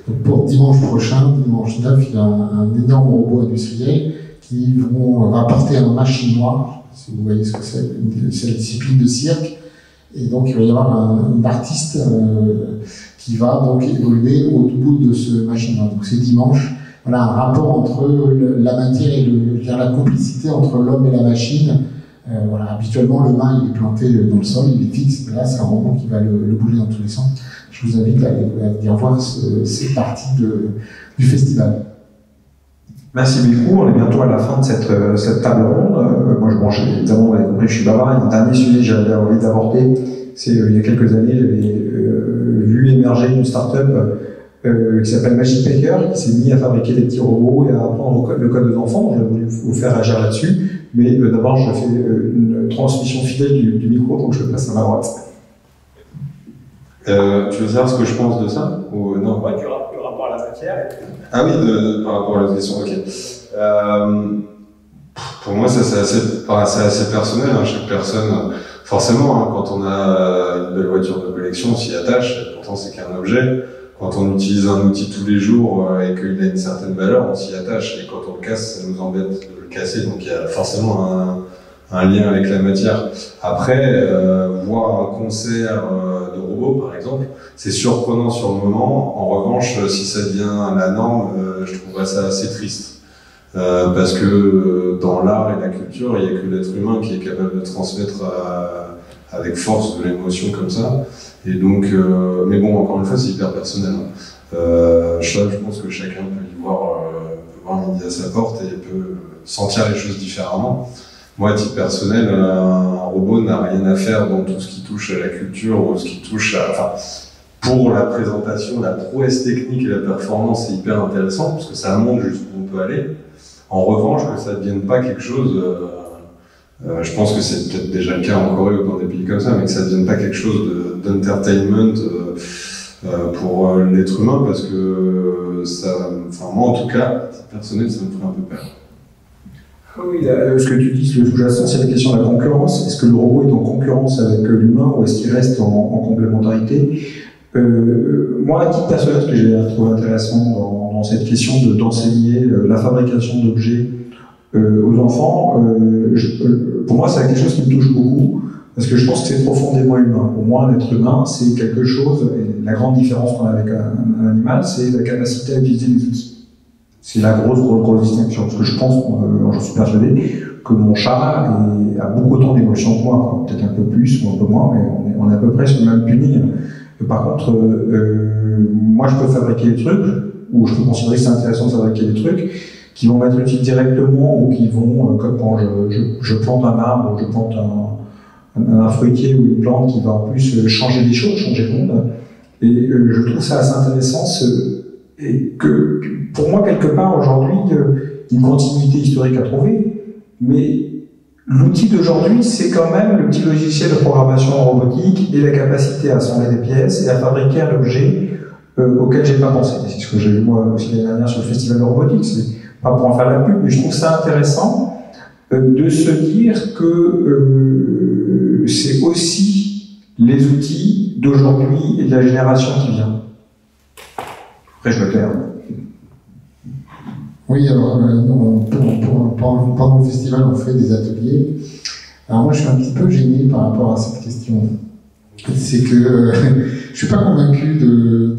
donc pour dimanche prochain, dimanche 9, il y a un énorme robot industriel qui va apporter un machinoir, si vous voyez ce que c'est la discipline de cirque. Et donc, il va y avoir un artiste qui va donc évoluer au bout de ce machinoir. Donc, c'est dimanche. Voilà, un rapport entre la matière et la complicité entre l'homme et la machine. Voilà, habituellement, le main, il est planté dans le sol, il est fixe. Mais là, c'est un robot qui va le bouger dans tous les sens. Je vous invite à aller voir cette partie du festival. Merci beaucoup. On est bientôt à la fin de cette table ronde. Moi, évidemment, vous avez compris, je suis bavard. Il y a un dernier sujet que j'avais envie d'aborder. C'est il y a quelques années, j'avais vu émerger une start-up qui s'appelle Magic Maker, qui s'est mis à fabriquer des petits robots et à apprendre le code des enfants. Je voulais vous faire réagir là-dessus. Mais d'abord, je fais une transmission fidèle du micro, donc je le passe à ma droite. Tu veux savoir ce que je pense de ça ou non? Ouais, le rapport à la matière. Ah oui, par rapport à la question, ok. Pour moi, ça c'est assez personnel, hein, chaque personne. Forcément, hein, quand on a une belle voiture de collection, on s'y attache, pourtant c'est qu'un objet. Quand on utilise un outil tous les jours et qu'il a une certaine valeur, on s'y attache. Et quand on le casse, ça nous embête de le casser. Donc il y a forcément un lien avec la matière. Après, voir un concert de robots, par exemple, c'est surprenant sur le moment. En revanche, si ça devient la norme, je trouverais ça assez triste. Parce que dans l'art et la culture, il n'y a que l'être humain qui est capable de transmettre avec force de l'émotion comme ça. Et donc, mais bon, encore une fois, c'est hyper personnel. Je pense que chacun peut y voir midi à sa porte et peut sentir les choses différemment. Moi, à titre personnel, un robot n'a rien à faire dans tout ce qui touche à la culture ou ce qui touche à... Enfin, pour la présentation, la prouesse technique et la performance, c'est hyper intéressant parce que ça montre jusqu'où on peut aller. En revanche, que ça ne devienne pas quelque chose... je pense que c'est peut-être déjà le cas en Corée ou dans des pays comme ça, mais que ça ne devienne pas quelque chose d'entertainment pour l'être humain, parce que ça, enfin moi en tout cas, à titre personnel, ça me ferait un peu peur. Oui, ce que tu dis, le sous-jacent, c'est la question de la concurrence. Est-ce que le robot est en concurrence avec l'humain ou est-ce qu'il reste en complémentarité? Moi, à titre personnel, ce que j'ai trouvé intéressant dans cette question d'enseigner la fabrication d'objets aux enfants, pour moi, c'est quelque chose qui me touche beaucoup, parce que je pense que c'est profondément humain. Pour moi, un être humain, c'est quelque chose, et la grande différence qu'on a avec un animal, c'est la capacité à utiliser les outils. C'est la grosse distinction, parce que je pense, j'en suis persuadé, que mon chat a beaucoup autant d'émotions que moi, peut-être un peu plus ou un peu moins, mais on est à peu près sur le même punir. Par contre, moi je peux fabriquer des trucs, ou je peux considérer que c'est intéressant de fabriquer des trucs, qui vont m'être utiles directement, ou qui vont, comme quand je plante un arbre, ou je plante un fruitier ou une plante qui va en plus changer des choses, changer le monde. Et je trouve ça assez intéressant, et que pour moi, quelque part, aujourd'hui, il y a une continuité historique à trouver, mais l'outil d'aujourd'hui, c'est quand même le petit logiciel de programmation robotique et la capacité à assembler des pièces et à fabriquer un objet auquel j'ai pas pensé. C'est ce que j'ai vu moi aussi l'année dernière sur le festival de robotique. C'est pas pour en faire la pub, mais je trouve ça intéressant de se dire que c'est aussi les outils d'aujourd'hui et de la génération qui vient. Après, je me perds. Oui, alors, pendant le festival, on fait des ateliers. Alors moi, je suis un petit peu gêné par rapport à cette question. C'est que je suis pas convaincu de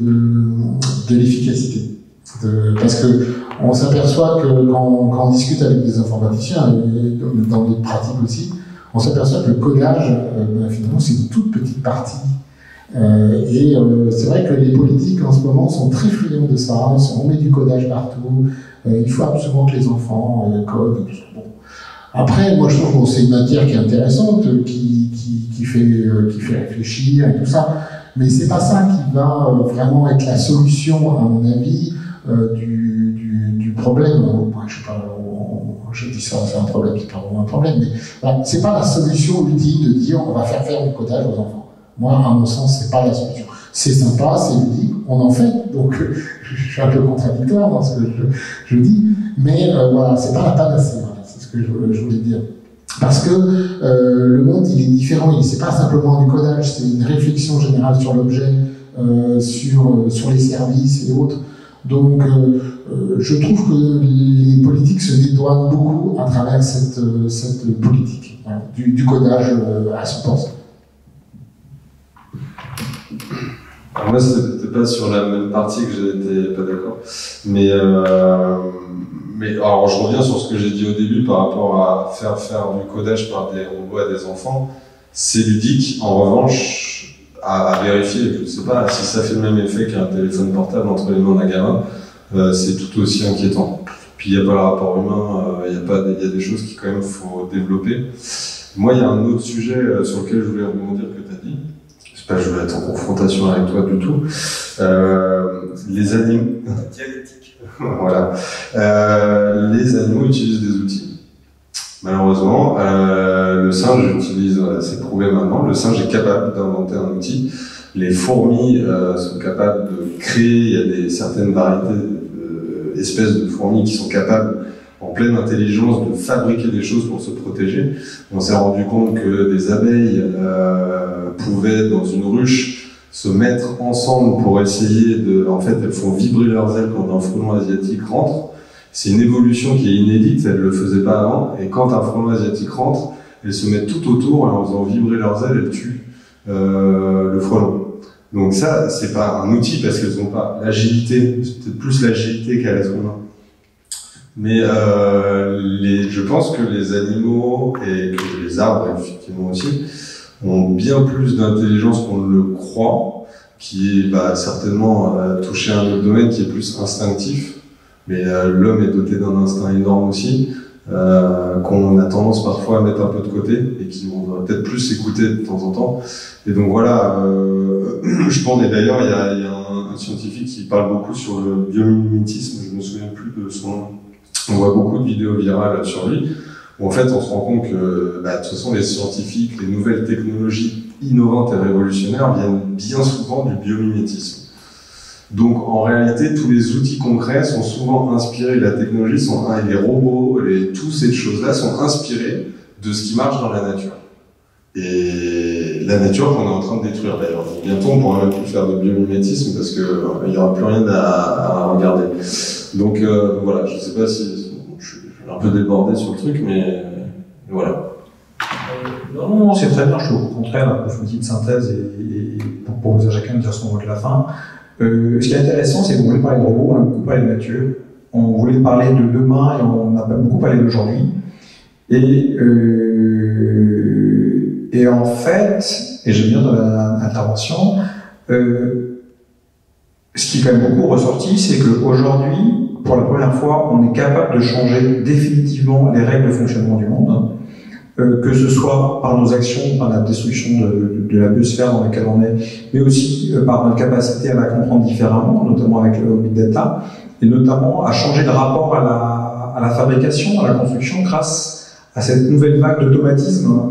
l'efficacité. Parce que on s'aperçoit que quand on discute avec des informaticiens, et dans d'autres pratiques aussi, on s'aperçoit que le codage, finalement, c'est une toute petite partie. C'est vrai que les politiques en ce moment sont très friands de ça. On met du codage partout. Il faut absolument que les enfants codent. Bon. Après, moi je trouve que c'est une matière qui est intéressante, qui fait réfléchir et tout ça. Mais c'est pas ça qui va vraiment être la solution, à mon avis, du problème. Je sais pas, je dis ça, c'est un problème, c'est pas vraiment un problème, mais voilà, c'est pas la solution ultime de dire on va faire du codage aux enfants. Moi, à mon sens, c'est pas la solution. C'est sympa, c'est ludique, on en fait, donc je suis un peu contradictoire dans ce que je dis, mais voilà, c'est pas la panacée, voilà, c'est ce que je voulais dire. Parce que le monde, il est différent, c'est pas simplement du codage, c'est une réflexion générale sur l'objet, sur les services et autres. Donc, je trouve que les politiques se dédouanent beaucoup à travers cette politique, voilà, du codage à son poste. Alors moi, c'était pas sur la même partie que j'étais pas d'accord, mais alors je reviens sur ce que j'ai dit au début par rapport à faire du codage par des robots à des enfants. C'est ludique. En revanche, à vérifier, je sais pas si ça fait le même effet qu'un téléphone portable entre les mains d'un gamin, c'est tout aussi inquiétant. Puis il n'y a pas le rapport humain, il y a des choses qui quand même faut développer. Moi, il y a un autre sujet sur lequel je voulais rebondir que tu as dit. Je veux être en confrontation avec toi du tout. Les animaux. Dialectique. Voilà. Les animaux utilisent des outils. Malheureusement, le singe utilise, c'est prouvé maintenant, le singe est capable d'inventer un outil. Les fourmis sont capables de créer, il y a certaines variétés d'espèces de fourmis qui sont capables, en pleine intelligence, de fabriquer des choses pour se protéger. On s'est rendu compte que des abeilles pouvaient, dans une ruche, se mettre ensemble pour essayer de... En fait, elles font vibrer leurs ailes quand un frelon asiatique rentre. C'est une évolution qui est inédite, elles ne le faisaient pas avant. Et quand un frelon asiatique rentre, elles se mettent tout autour et en faisant vibrer leurs ailes, elles tuent le frelon. Donc ça, c'est pas un outil parce qu'elles n'ont pas l'agilité, c'est peut-être plus l'agilité qu'à l'être humain. Mais je pense que les animaux et que les arbres, effectivement aussi, ont bien plus d'intelligence qu'on ne le croit, qui va certainement toucher un autre domaine qui est plus instinctif. Mais l'homme est doté d'un instinct énorme aussi, qu'on a tendance parfois à mettre un peu de côté et qui vont peut-être plus s'écouter de temps en temps. Et donc voilà, je pense, et d'ailleurs il y a un scientifique qui parle beaucoup sur le biomimétisme, je me souviens plus de son nom. On voit beaucoup de vidéos virales sur lui, où en fait on se rend compte que de toute façon les scientifiques, les nouvelles technologies innovantes et révolutionnaires viennent bien souvent du biomimétisme. Donc en réalité, tous les outils concrets sont souvent inspirés, la technologie, les robots, toutes ces choses-là sont inspirés de ce qui marche dans la nature. Et la nature qu'on est en train de détruire d'ailleurs. Bientôt on ne pourra même plus faire de biomimétisme parce qu'il n'y aura plus rien à regarder. Donc voilà, je ne sais pas si je suis un peu débordé sur le truc, mais voilà. Non, c'est très bien, je trouve au contraire, pour une petite synthèse et pour vous à chacun de dire son mot de la fin. Ce qui est intéressant, c'est qu'on voulait parler de robots, on a beaucoup parlé de Mathieu, on voulait parler de demain et on a beaucoup parlé d'aujourd'hui. Et en fait, et j'aime bien dans l'intervention, ce qui est quand même beaucoup ressorti, c'est qu'aujourd'hui, pour la première fois, on est capable de changer définitivement les règles de fonctionnement du monde, que ce soit par nos actions, par la destruction de la biosphère dans laquelle on est, mais aussi par notre capacité à la comprendre différemment, notamment avec le big data, et notamment à changer de rapport à la fabrication, à la construction, grâce à cette nouvelle vague d'automatisme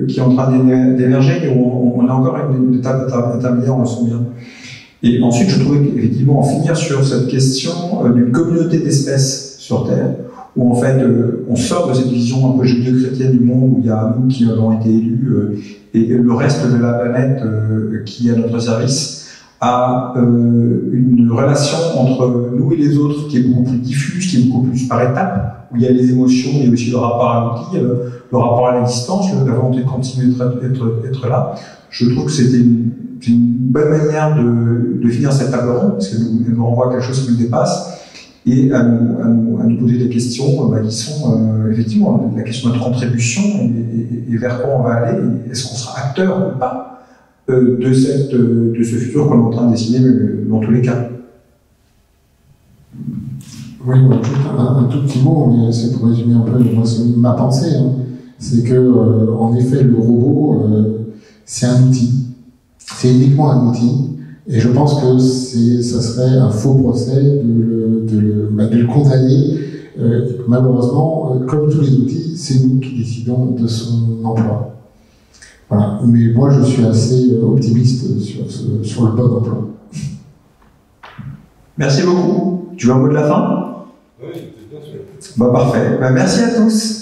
qui est en train d'émerger, et où on a encore une étape intermédiaire, on le sent bien. Et ensuite, je trouvais qu'effectivement, en finir sur cette question d'une communauté d'espèces sur Terre, où en fait, on sort de cette vision un peu judéo-chrétienne du monde, où il y a nous qui avons été élus, et le reste de la planète qui est à notre service, à une relation entre nous et les autres qui est beaucoup plus diffuse, qui est beaucoup plus par étapes, où il y a les émotions, mais aussi le rapport à l'outil, le rapport à l'existence, la volonté de continuer d'être là. Je trouve que c'était une bonne manière de finir cette table ronde, parce qu'elle nous renvoie à quelque chose qui nous dépasse, et à nous poser des questions qui sont effectivement la question de notre contribution et vers quoi on va aller, est-ce qu'on sera acteur ou pas de ce futur qu'on est en train de dessiner dans tous les cas. Oui, un tout petit mot, mais c'est pour résumer un peu ma pensée. Hein. C'est que, en effet, le robot, c'est un outil. C'est uniquement un outil. Et je pense que ça serait un faux procès de le condamner. Malheureusement, comme tous les outils, c'est nous qui décidons de son emploi. Voilà. Mais moi, je suis assez optimiste sur le bon emploi. Merci beaucoup. Tu veux un mot de la fin ? Oui, bien sûr. Parfait. Merci à tous.